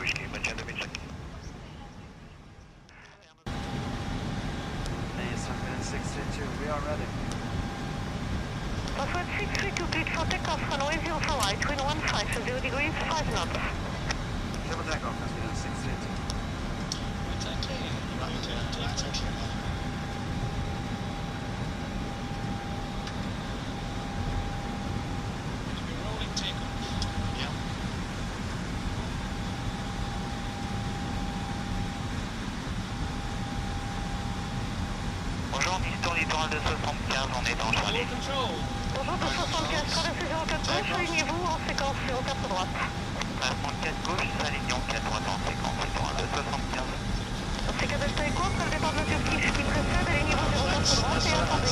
Speaker 5: Whisky, maintien 2500.
Speaker 3: We are ready.
Speaker 11: Password 632, cleared for takeoff, runway 0 for right, wind 15 degrees, 5 knots.
Speaker 3: Clear for takeoff, that's 632.
Speaker 1: Exactly. Exactly. Rolling takeoff. Yeah.
Speaker 5: littoral de 75, on est dans Charlie.
Speaker 11: Bonjour de 75, traversez 04 gauche, alignez-vous en séquence 04 droite.
Speaker 5: 4 gauche, alignons 4 droite en séquence littoral de 75.
Speaker 11: C'est qu'à Delta Echo, après le départ de la Turquie qui précède, alignez-vous 04 droite et attendez.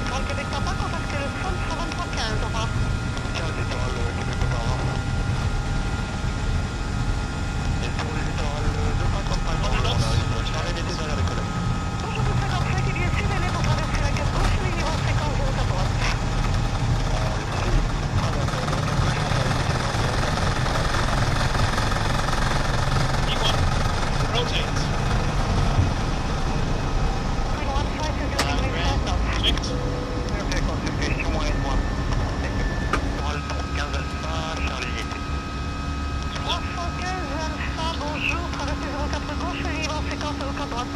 Speaker 11: Dans le Québec Papa, contactez le sol 12315, au revoir.
Speaker 5: Ciao, littoral Québec Papa, au revoir. Et pour le littoral 255, on arrive, Charlie était derrière les collègues.
Speaker 11: Bonjour de 55, il y a 6 délais pour traverser la 4 gauche, alignez-vous en séquence 04 droite.
Speaker 1: Rotate. Checked.
Speaker 5: Perfect, confirmation 1 et 1. Littoral 15 Alpha, Charlie était.
Speaker 11: 315 Alpha, bonjour, traversez 04 gauche, alignez-vous en séquence 04 droite.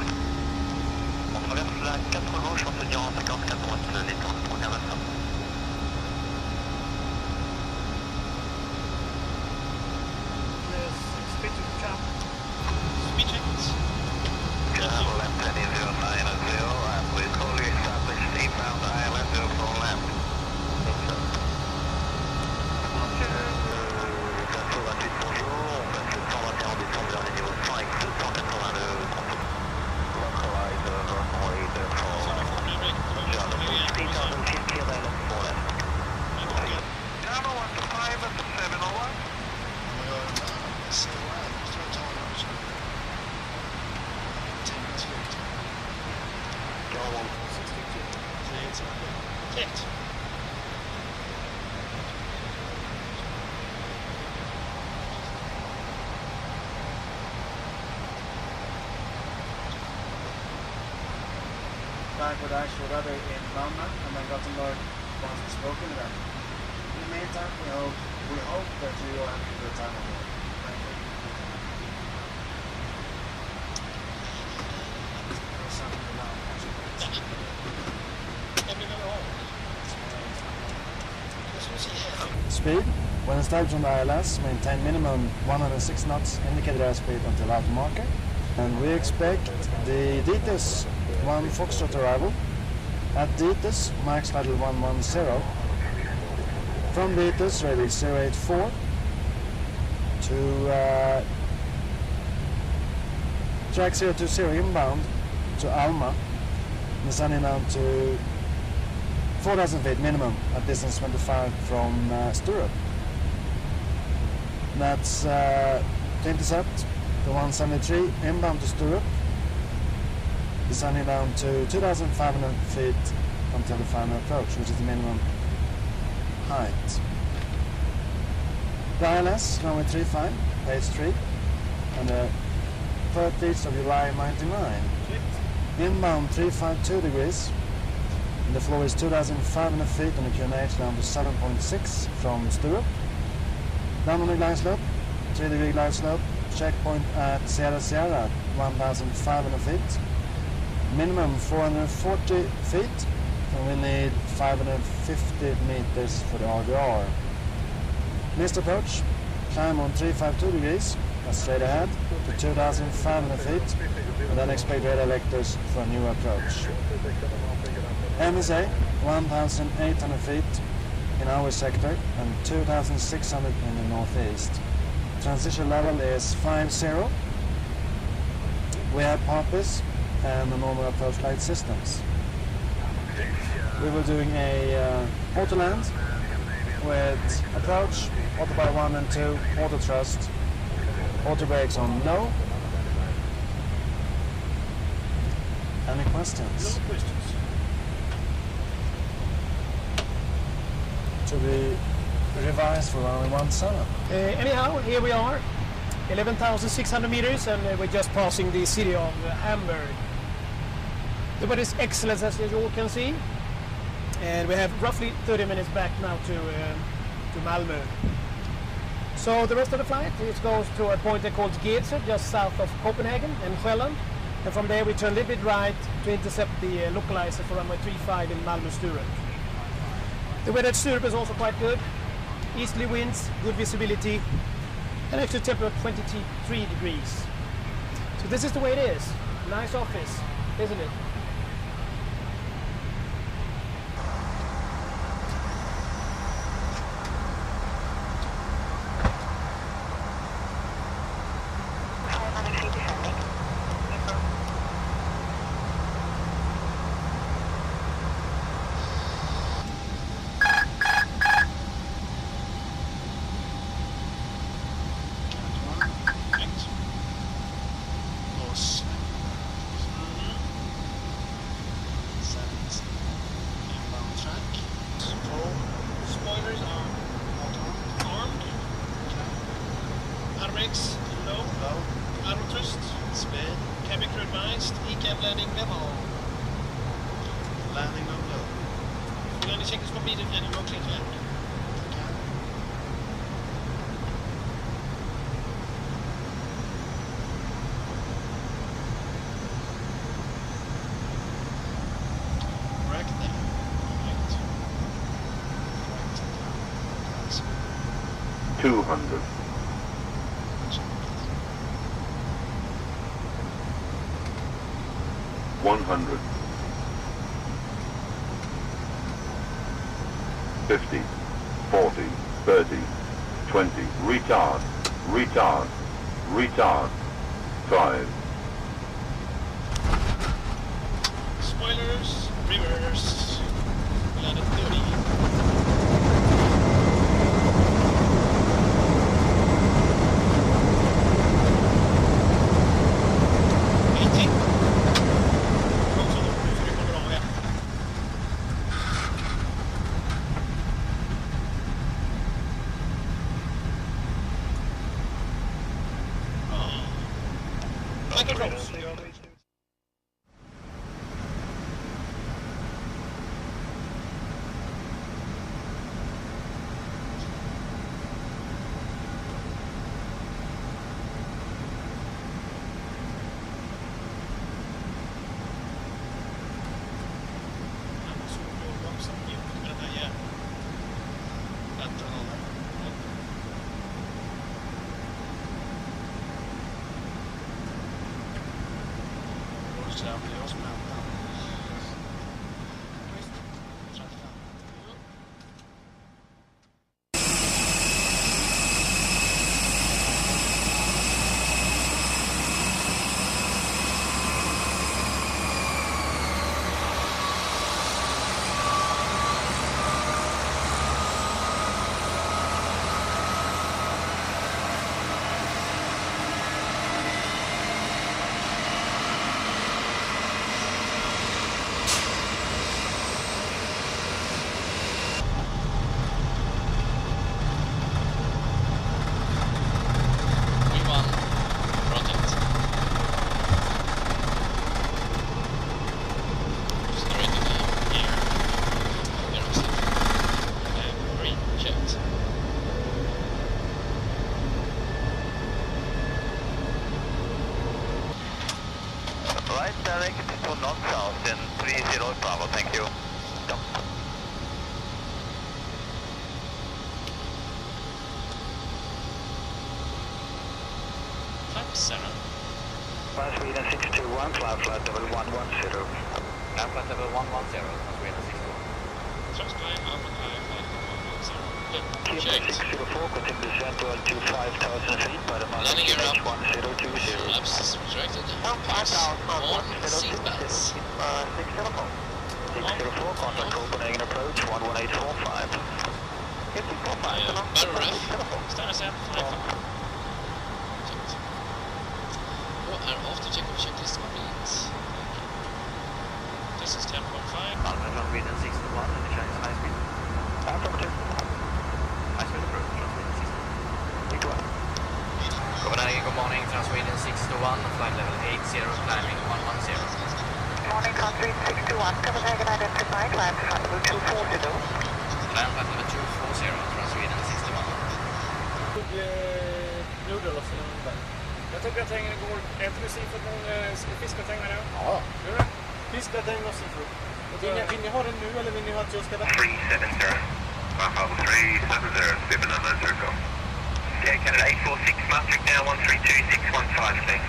Speaker 5: On traverse la 4 gauche, on se dirige en 54 droite, littoral 315 Alpha.
Speaker 1: Speed checked.
Speaker 5: Travel left 2009 and 0, and please hold your established eastbound island 04 left. Bateau 28, bonjour, on passe le 121 décembre vers les niveaux 5, 280 le contour. Localize runway 24. 3000 feet island 4 left. Down 1 to 5 at 701.
Speaker 1: Checked.
Speaker 12: Back with actual weather in Malmö and then Gothenburg once we spoken to them. In the meantime, we hope that you will have a good time on board. Thank you. Speed, when established on the ILS, maintain minimum 106 knots indicated airspeed until outer marker. And we expect the DTS 1 Foxtrot arrival at DTS max level 110. From DTS radial 084 to track 020 inbound to Alma, descending down to 4,000 feet minimum at distance 25 from Sturup. That's to intercept the 173 inbound to Sturup, descending down to 2,500 feet until the final approach, which is the minimum height. The ILS, runway 35, page 3, on the 30th of July 99. Inbound 352 degrees. The floor is 2,500 feet on the QNH down to 7.6 from Sturup. Down on the glide slope, 3 degree glide slope, checkpoint at Sierra Sierra, 1,500 feet. Minimum 440 feet, and we need 550 meters for the RDR. Missed approach, climb on 352 degrees, that's straight ahead, to 2,500 feet, and then expect radar electors for a new approach. MSA, 1,800 feet in our sector and 2,600 in the northeast. Transition level is 50. We have poppers and the normal approach light systems. We were doing a auto land with approach, auto by 1 and 2, auto thrust, auto brakes on no. Any questions?
Speaker 13: No questions.
Speaker 12: To be revised for runway 17.
Speaker 13: Anyhow, here we are, 11,600 meters, and we're just passing the city of Hamburg. The weather is excellent, as you all can see, and we have roughly 30 minutes back now to Malmö. So the rest of the flight, it goes to a point called Goodjet, just south of Copenhagen and Sjælland, and from there we turn a little bit right to intercept the localizer for runway 35 in Malmö-Sturup. The weather at Sturup is also quite good. Easterly winds, good visibility, and actually temperature 23 degrees. So this is the way it is. Nice office, isn't it?
Speaker 7: $200. 100. 50, 40, 30, 20, retard, retard, retard, 5.
Speaker 1: Spoilers, reverse, landed 30.
Speaker 5: Sweden 621, climb flight level 110.
Speaker 6: Climb flight level 110, Sweden 621.
Speaker 1: JustPlane, Alpha Climb flight level 110.
Speaker 5: Checked. 604, continue descent to altitude 5,000 feet by the
Speaker 1: landing gear up.
Speaker 5: 1020.
Speaker 1: Flaps retracted. Pass on seatbelts.
Speaker 5: 604, contact Copenhagen approach 11845.
Speaker 1: Better ref. Stairs at 5. After check of checklist complete. This is 10.5.
Speaker 3: Alpha from Sweden 621 and the Chinese high speed.
Speaker 5: Affirmative.
Speaker 3: High speed approach from Sweden 621.
Speaker 6: Copenhagen, good morning, Sweden 621, flight level 80, climbing 110.
Speaker 11: Morning, Sweden 621, Copenhagen identified, climb flight level 240.
Speaker 6: Climb flight level 240, Sweden 621.
Speaker 8: Noodle och sådär. Jag tycker att hängen går. Äter du seafood någon fiskgratäng med det?
Speaker 6: Ja.
Speaker 8: Gör det? Fiskgratäng och seafood. Vill ni ha den nu eller vill ni ha att jag ska...
Speaker 7: 370. Bravo 370, 7 on the circle. Yeah, Canada 846, Maastricht now 132615, please.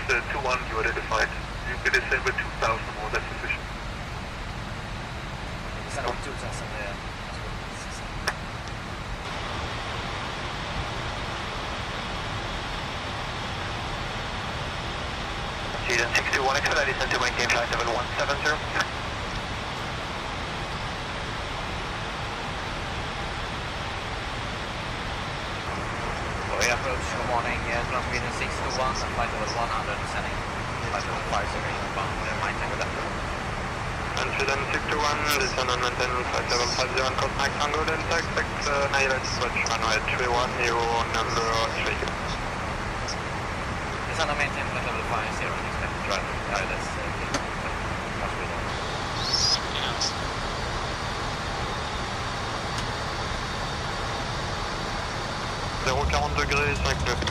Speaker 7: 621, you identified. You can descend with 2,000 more, that's sufficient.
Speaker 5: Sweden 621 XL, listen to maintain flight level 170.
Speaker 3: We approach good morning, from Sweden 621 and flight level 100, descending flight level 50 bound maintain with that.
Speaker 7: And Sweden 621, descend and maintain flight level 50 and contact Tango Delta, expect Naila switch runway 31, you number 3.
Speaker 3: Descend and maintain flight level 50 and expect drive wireless.
Speaker 1: Yes.
Speaker 7: 040 degrés, 5 nœuds.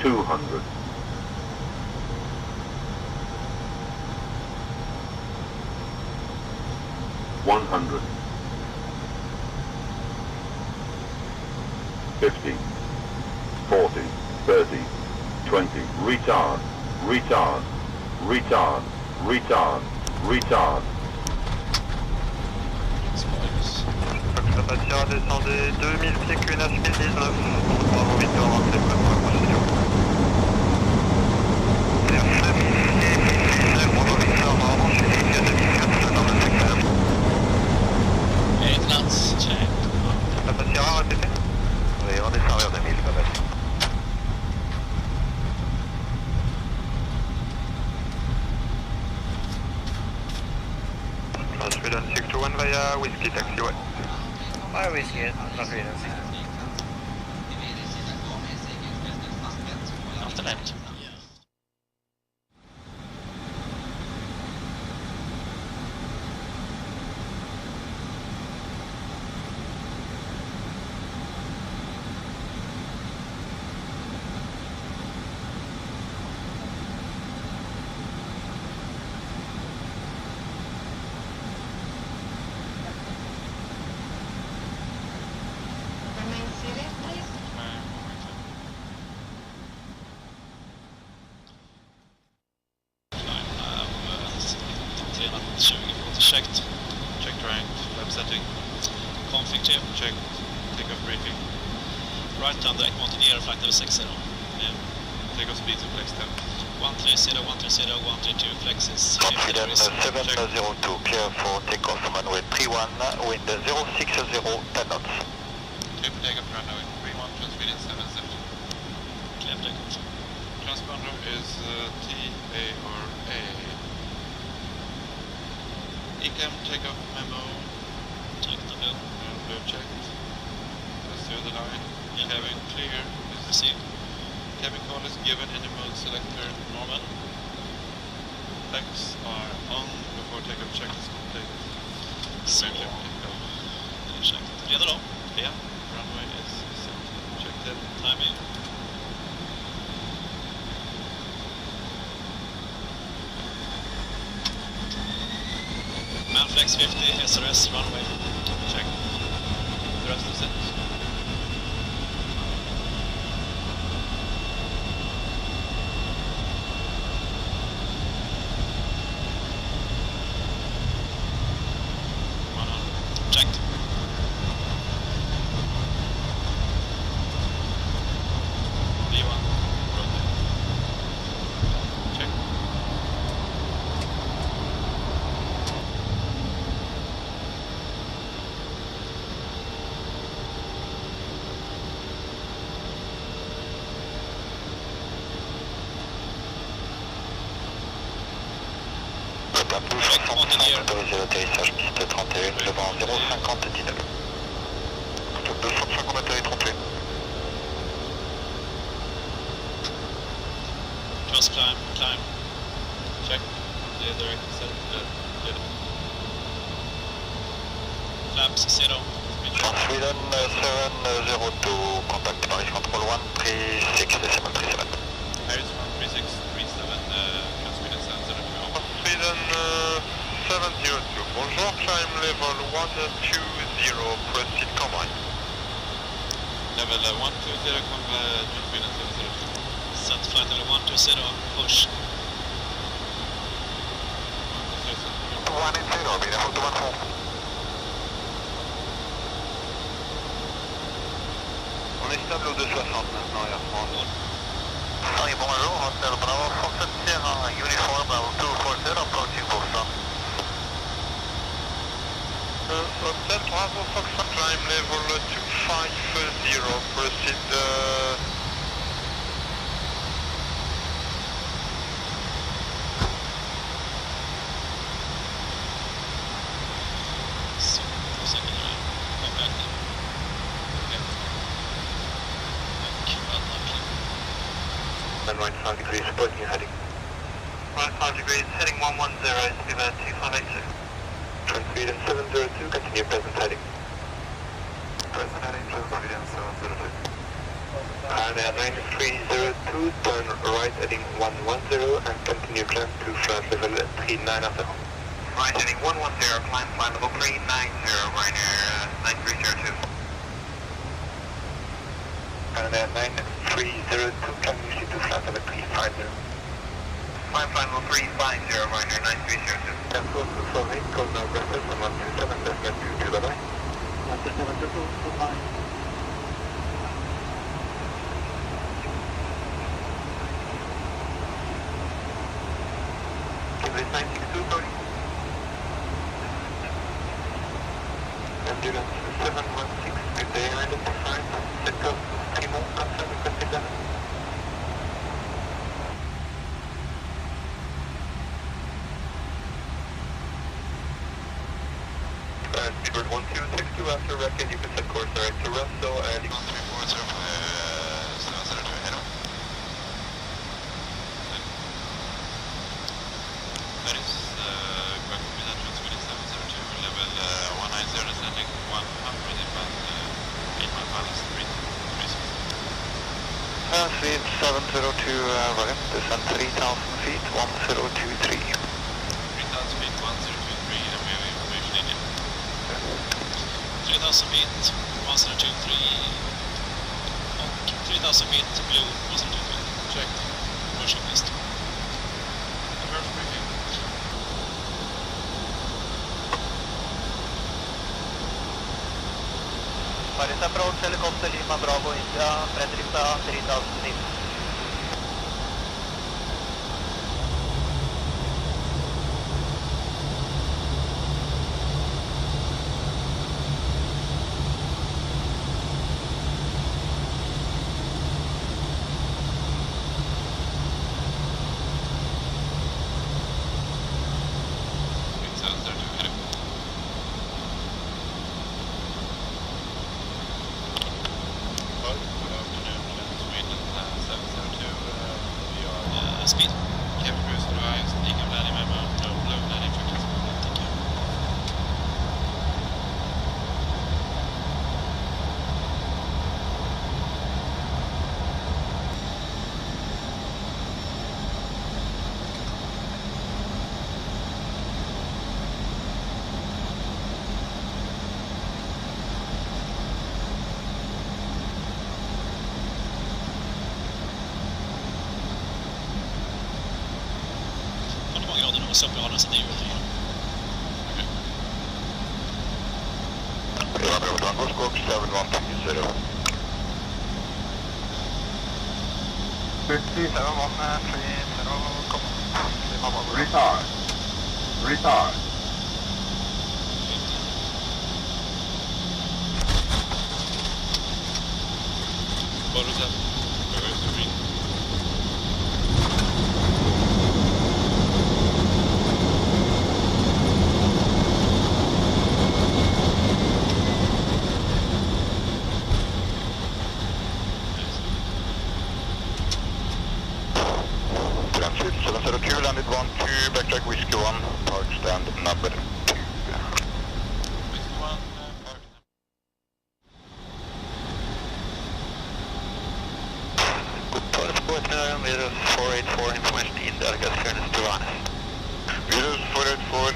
Speaker 7: $200. $100. 50. 40. 30. 20. Retard. Retard. Retard. Retard. Retard. Patira descendez 2000 pieds QNH 1019. Bravo Victor, avancez pour la procédure. Bravo Victor, Bravo Suivi, 2400 dans le secteur.
Speaker 1: 8 knots, check.
Speaker 7: La Patira, répétez.
Speaker 5: Oui, on descend vers 2000, pas mal.
Speaker 7: Sweden 621 via Whiskey taxiway.
Speaker 3: By Whiskey, from Sweden 621.
Speaker 1: Off the left. Checked. Checked rank, flap setting. Config tip, check. Takeoff briefing. Right under Montenegro, flight level 60. Yeah. Takeoff speed to flex 10. 130, 130, 132, flexes.
Speaker 5: Sweden 702, clear for takeoff runway 31, wind 060, 10 knots.
Speaker 1: Clear for takeoff runway 31, Sweden 770. Clear for takeoff. Transponder is TARA. ECAM takeoff memo. Check the blue. Blue checked. Let's do the line. Yeah. Cabin clear. Is received. Cabin call is given in the mode selector normal. Flags are on before takeoff check is complete. Så. Checked. Redo då? Ja. Runway is set. Checked. Timing. Manflex 50, SRS runway. Check. The rest is set. Checked. V1. Rotate. Check.
Speaker 5: Autorisé l'atterrissage piste 31, le vent 050 19. Stop 250 atterri trompé.
Speaker 1: Just climb, climb. Check. The direct set. flaps 0.
Speaker 7: Sweden 702, contact Paris Control 136.37.
Speaker 1: Paris 136.37, Sweden 702.
Speaker 7: Sweden 702, bonjour, climb level 120, proceed combine.
Speaker 1: Level 120, Sweden 702. Set flight level 120, push.
Speaker 7: 180, be there for 14. On est stable au 260 maintenant, Air France.
Speaker 5: Oui, bonjour, Hotel Bravo, Fox Sierra, uniform level 240, approaching Boston.
Speaker 7: Hotel Bravo, Fox climb level 250, proceed and right 5 degrees, pointing your heading.
Speaker 5: Right 5 degrees, heading 110, speed 2582.
Speaker 7: Sweden 702, continue present heading.
Speaker 5: Present heading, Sweden 702.
Speaker 7: And 9302, turn right heading 110 and continue climb to flight level 39 after.
Speaker 5: Right heading 110, climb flight level 390, Ryanair 9302.
Speaker 7: And 9302, climb usually to flight level 350.
Speaker 5: Climb flight level 350, Ryanair 9302.
Speaker 7: That's also sorry, code now reference on 127.22, bye-bye. 127.22, bye. English 962, sorry. Ambulance 716, good day, identified, sector 3 more, confirm requested damage. Speedbird 1262, after record you can set course direct to Russell and...
Speaker 1: 1340, 702, hello. That is correct for me, that Sweden 702, level 190, descending 100, but 8 mile ballast, 336.
Speaker 5: Speed 702, Roger, descend 3000 feet, 1023.
Speaker 1: 3000 feet, 1023, and we have information in it. 3000 feet, 1023, och 3000 feet, blue, 1023. Checked. Pushing list. Reverse briefing.
Speaker 5: Paris approach, helicopter Lima Bravo, India, Fredrikstad 3000 feet.
Speaker 1: Speed. Cabin crew advised, Eagle landing memo, no low landing for transport. Thank you. Så bra nästan det gjorde det.
Speaker 7: Retard. Retard.
Speaker 1: What was that? Where is the green?
Speaker 7: Landed 1-2, backtrack whiskey 1, park stand number 2.
Speaker 1: Whiskey 1,
Speaker 7: Scenario, Virus 484, information in the clearance to Vanes. Virus 484,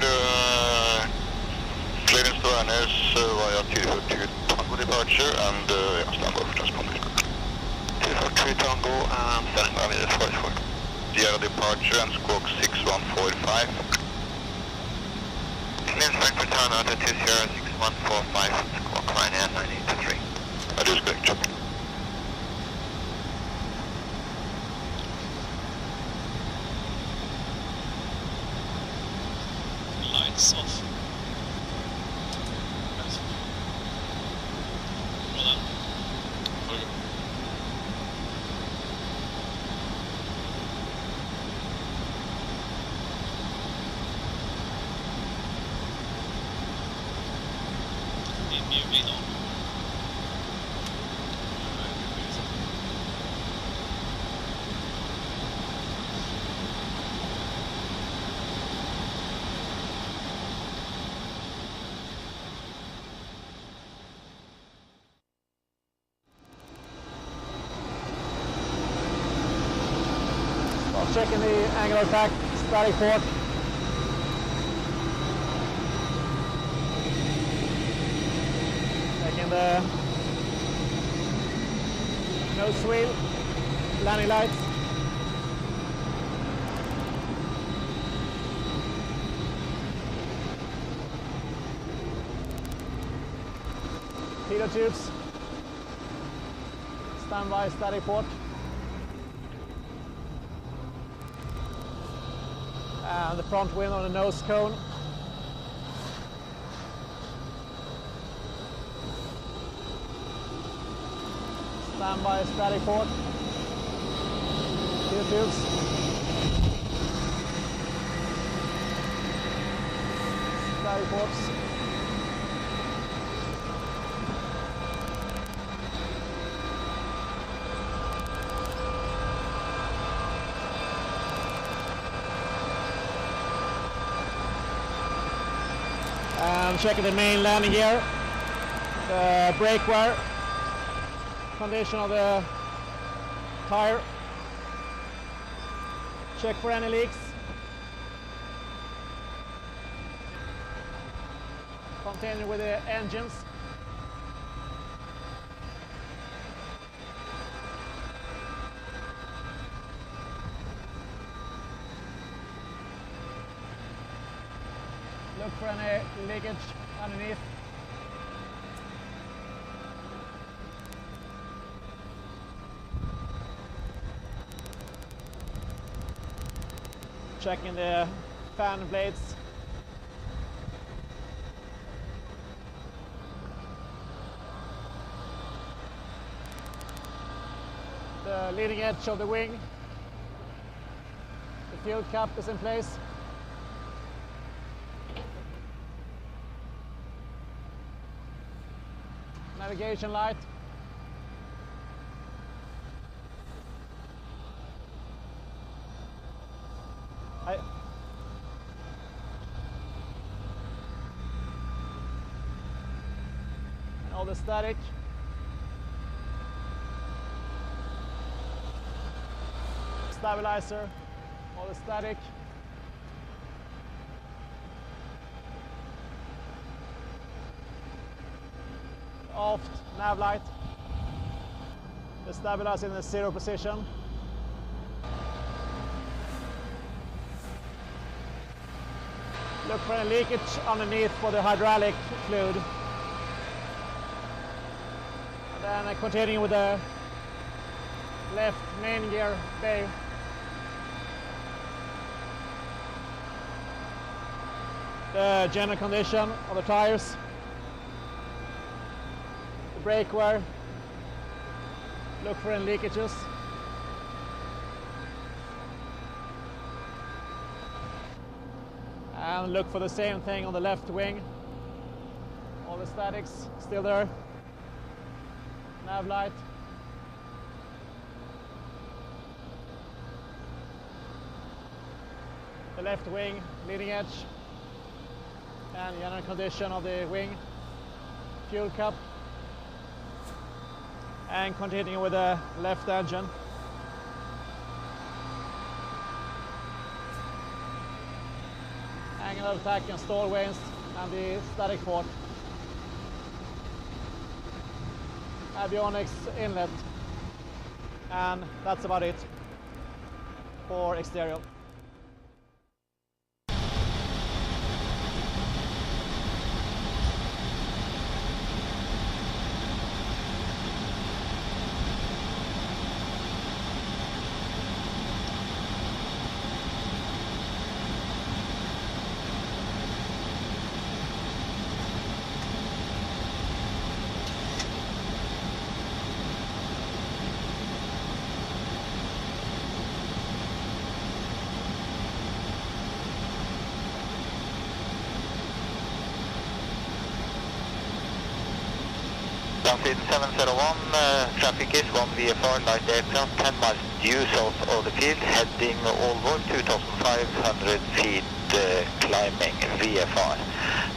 Speaker 7: clearance to Vanes via 342 Tango departure and stand by for transponder. 342 Tango and standing by Virus 484. Sierra departure and squawk 6145. Clearance Frankfurt Town out to Sierra 6145, squawk Ryanair 983. That is correct.
Speaker 1: Lights off. Well done. Very good. Need new lead on.
Speaker 13: Checking the angular attack, static port. Checking the nose wheel, landing lights. Pitot tubes. Standby static port. And the front wing on the nose cone. Standby static port. Pitot tubes. Static ports. And checking the main landing gear, the brake wear, condition of the tire, check for any leaks, continue with the engines. Look for any leakage underneath. Checking the fan blades. The leading edge of the wing. The fuel cap is in place. Navigation light. And all the static. Stabilizer, all the static. Aft nav light. The stabilizer in the 0 position. Look for a leakage underneath for the hydraulic fluid. And then continuing with the left main gear bay. The general condition of the tires. The brake wear. Look for any leakages. And look for the same thing on the left wing. All the statics still there. Nav light. The left wing, leading edge. And general condition of the wing. Fuel cap. And continuing with the left engine.
Speaker 8: and attack and stall vanes and the static port. Avionics inlet. And that's about it for exterior.
Speaker 7: Transit 701, traffic is 1 VFR, light aircraft, 10 miles due south of the field, heading Aalborg, 2,500 feet climbing VFR.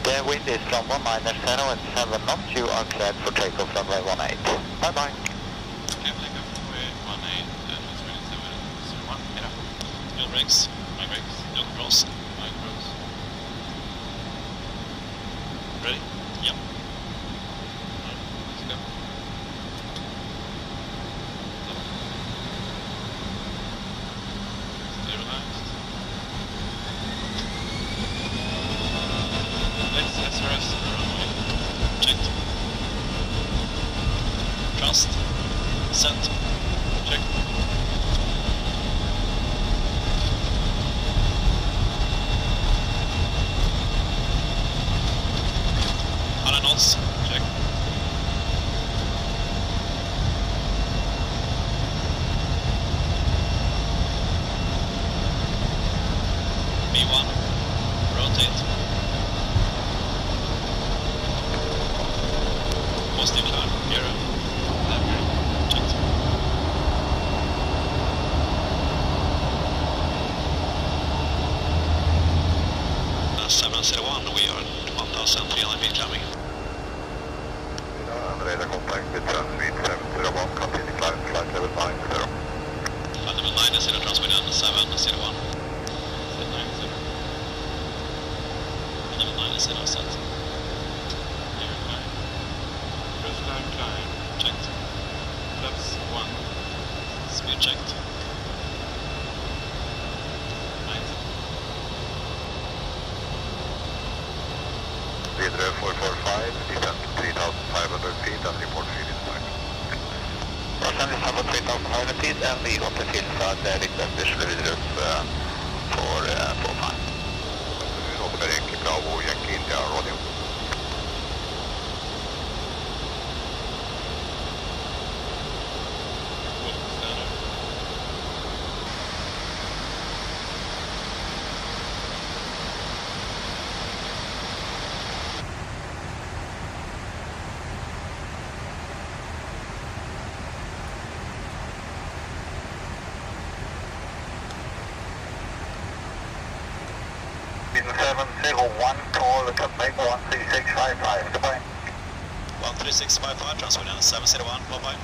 Speaker 7: The wind is from 190 and 7 knots. You are cleared for takeoff runway 18. Bye bye.
Speaker 1: Okay, takeoff runway 18 and 2701. Yeah. No brakes, my brakes, no cross, my cross. Ready? Yep. Let's go. Stay relaxed. Let's rest the runway. Checked. Trust. Set. Check. On and odds. Check. B1. Rotate. Positive climb. Zero. Left. Checked. 701, we are 1,300 feet climbing.
Speaker 7: Radar contact with transmit 701, continue climb, flight level 90.
Speaker 1: Flight level 90, transmit 701. Set 90. Level 90, set. Clear climb. First climb, checked. Flaps 1. Speed checked. 90.
Speaker 7: Vidare 445, descent 3,500 feet and report field inside. Descent is about 3,500 feet and we got the field side request visual vidare for 45. November Yankee Bravo, Yankee India, radio. Bin 701, call Captain 13655, goodbye.
Speaker 1: 13655, transmit 701, bye-bye.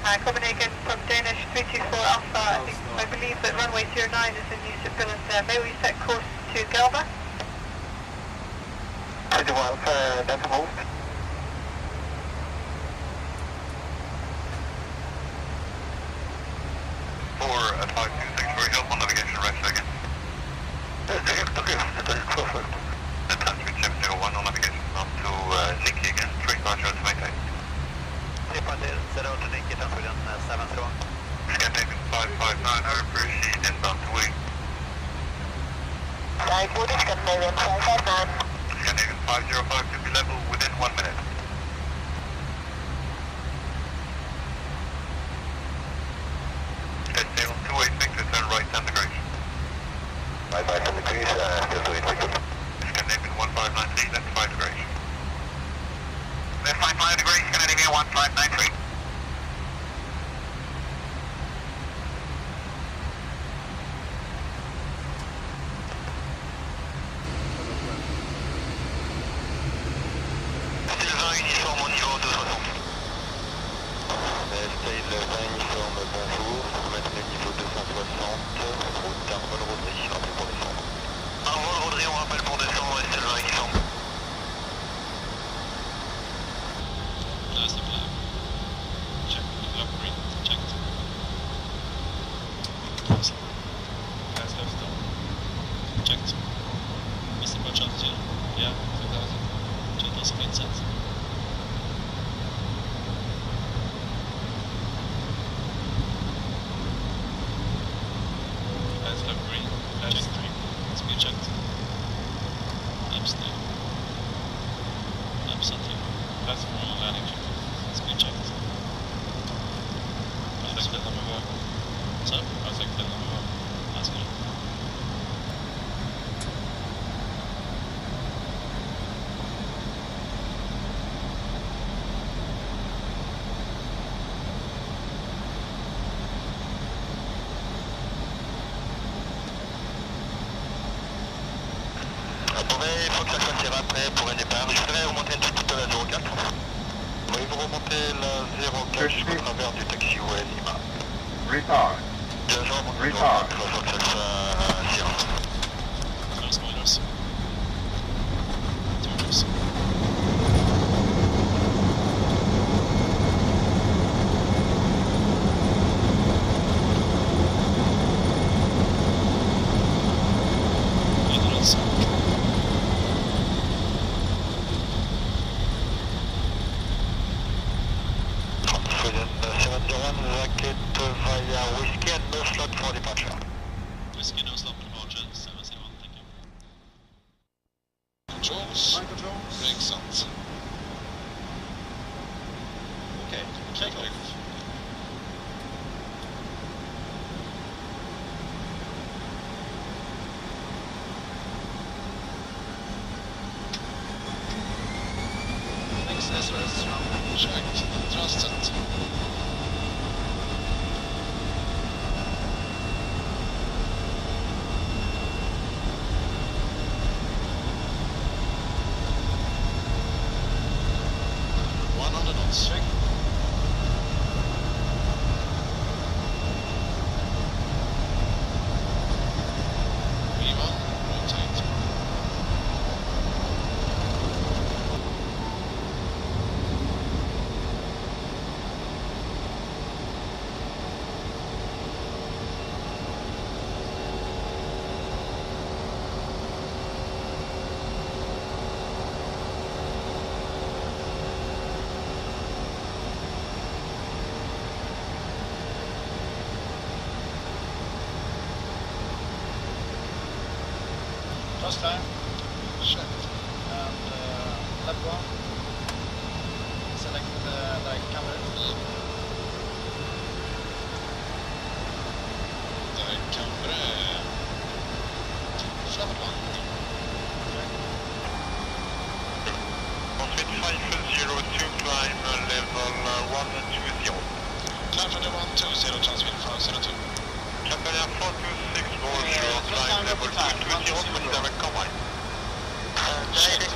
Speaker 11: Hi, Copenhagen from Danish 324 Alpha. I believe that runway 09 is in use at Billund. May we set course to Galva?
Speaker 7: 21 Alpha, that's moved. For 526 for help on navigation right second. Perfect. And transmit 701 on navigation on to Nicky again, 3 Roger to maintain.
Speaker 3: 3.0 to Nicky, transmit 701.
Speaker 7: Scandinavian 559, proceed inbound to wing.
Speaker 11: Right, what is Scandinavian 559?
Speaker 7: Scandinavian 505 to be level within 1 minute. Stay on 28 Victor, turn right 10 degrees. Right 10 degrees, just 28 Victor. Scandinavian 1593, that's 5 degrees. Left 55 degrees, Scandinavian 1593. Bonjour, vous maintenez le niveau 260, route Carbone, route 10, pour descendre.
Speaker 1: So, I think that that's good.
Speaker 7: Il faut que ça soit tiré après pour un départ. Je voudrais remonter un tout petit peu la 04. Pouvez-vous remonter la 04 jusqu'au travers du taxiway Lima?
Speaker 14: Retard.
Speaker 7: Retard. Il faut que ça soit tiré.
Speaker 1: Några spoilers. Turtles. Whiskey, no slot departure, 701, thank you. Controls. Brakes set. Okay, take off. Next SOS round. Checked. Thrust set. Check. V1, rotate. Just time. Checked. And left one. Select like camera. Där camera. Flat one.
Speaker 7: Ensuite 502 climb level 120.
Speaker 1: Climb from the 120, transmit 502.
Speaker 7: Camera 426 bonjour, climb level 220 with direct combine. Direct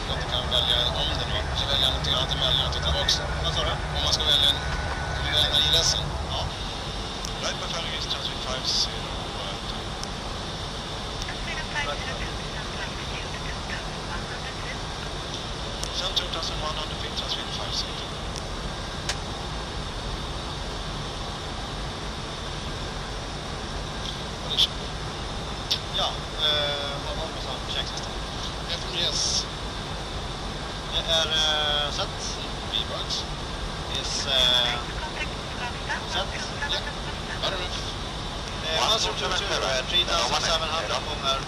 Speaker 1: Du kan välja om det då, så välja någonting annat emellan och titta också. Vad sa du? Om man ska välja en ILSen. Ja. Right by fairing is transmit 50. 5100 feet, transmit 50. Ja, vad var det på checklistan? FMGS. Det är set. V-Bugs. Is set. Ja. Battery roof. 3700 gånger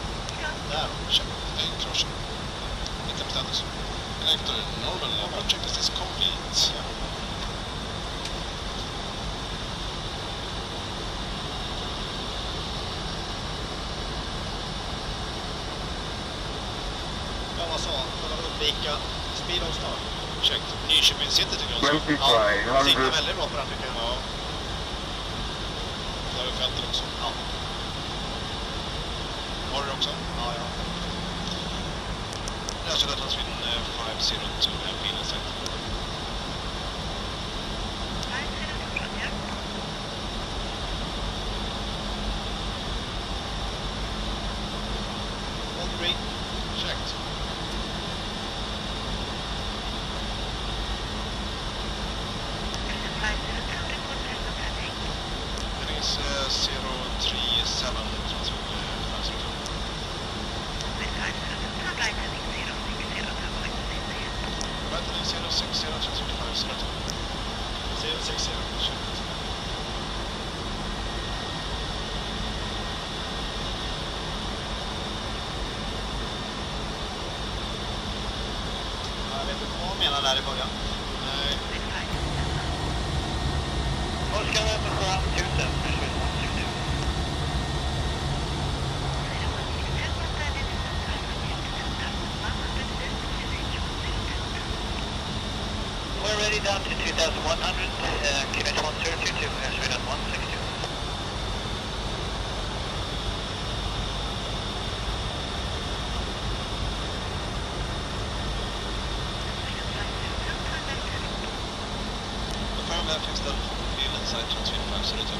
Speaker 1: där. Check. Crossion. Inte bestämt. Connector normal level. Checklist is complete. Ja, vad sa han? För att undvika speed of start. Check. Nyköping City tycker jag också. Ja, siktar väldigt bra på den tycker jag. Ja. Där är fältet också. Ja. Har du också? Ja, ja. Jag ska ta Sweden 502 MP set. All green. Checked. It is 037 transfer 502. Lightning 060 transfer 502. 060, checked.
Speaker 14: där i början?
Speaker 1: Nej.
Speaker 5: Oscar November ground 27, measure 162. We're ready down to 2100, QNH 1022, measure 162.
Speaker 1: Confirm left instead field inside transfer 502.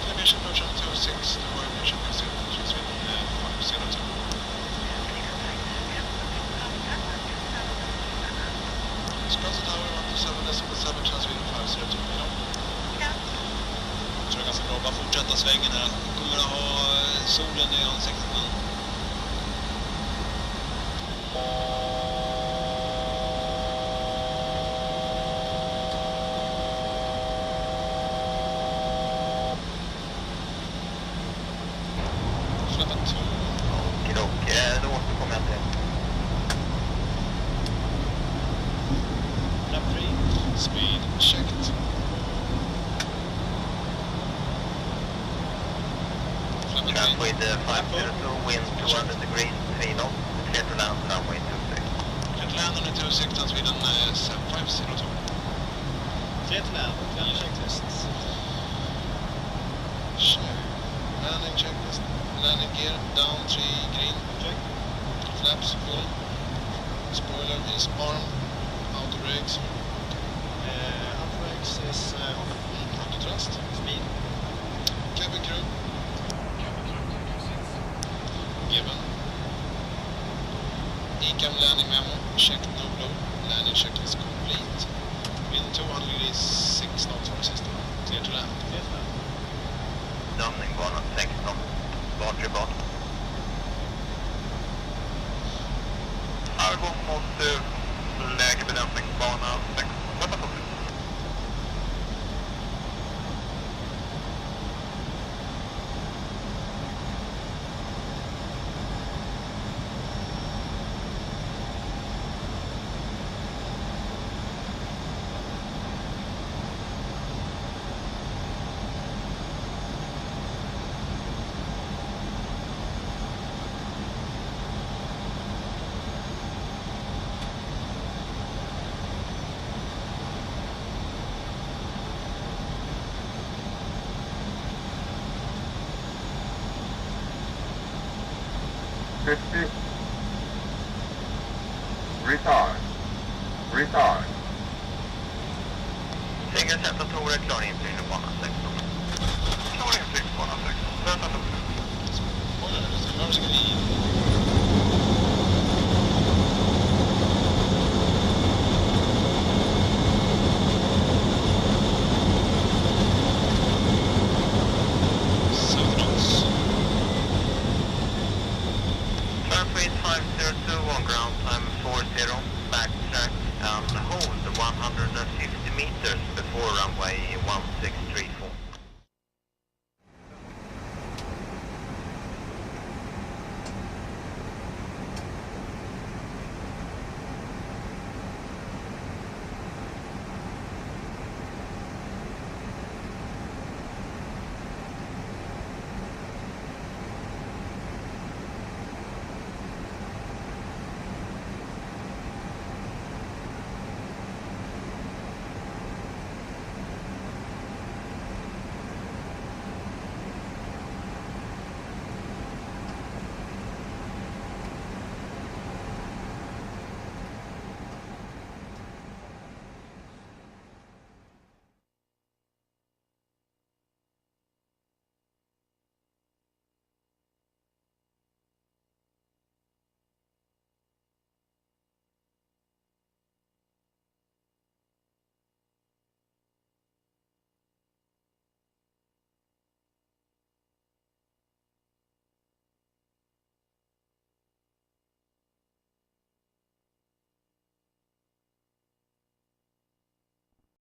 Speaker 1: Termination approach 26, the coordination is 502. Espresso Tower 127.7 transfer 502. Jag tror det är ganska bra, bara fortsätta svängen här. Kommer att ha solen i ansiktet nu.
Speaker 5: Då återkommer jag till.
Speaker 1: Lap 3, speed checked.
Speaker 5: Trap with 502, wind 200 degrees, 3 knots, clear to land, runway 26.
Speaker 1: Clear to land on the 26, and Sweden 502.
Speaker 14: Clear to land, landing checklists.
Speaker 1: Check. Landing checklist. Landing gear down 3 green. Check. Flaps full. Spoiler is arm. Auto brakes.
Speaker 14: Auto brakes is off.
Speaker 1: Auto thrust.
Speaker 14: Speed.
Speaker 1: Cabin crew. Given. ECAM landing memo. Checked no blow. Landing checklist complete. Wind 200 degrees 6 knots for system. Clear to land.
Speaker 14: Clear to land.
Speaker 5: Landning bana 16, bakre bana. Övergång mot lägebedömning bana 6.
Speaker 7: Retard.
Speaker 5: Singelsättatorer klar inflygning på bana 16. Klar inflygning på bana 16. Vänta.
Speaker 1: Oj, det ska vi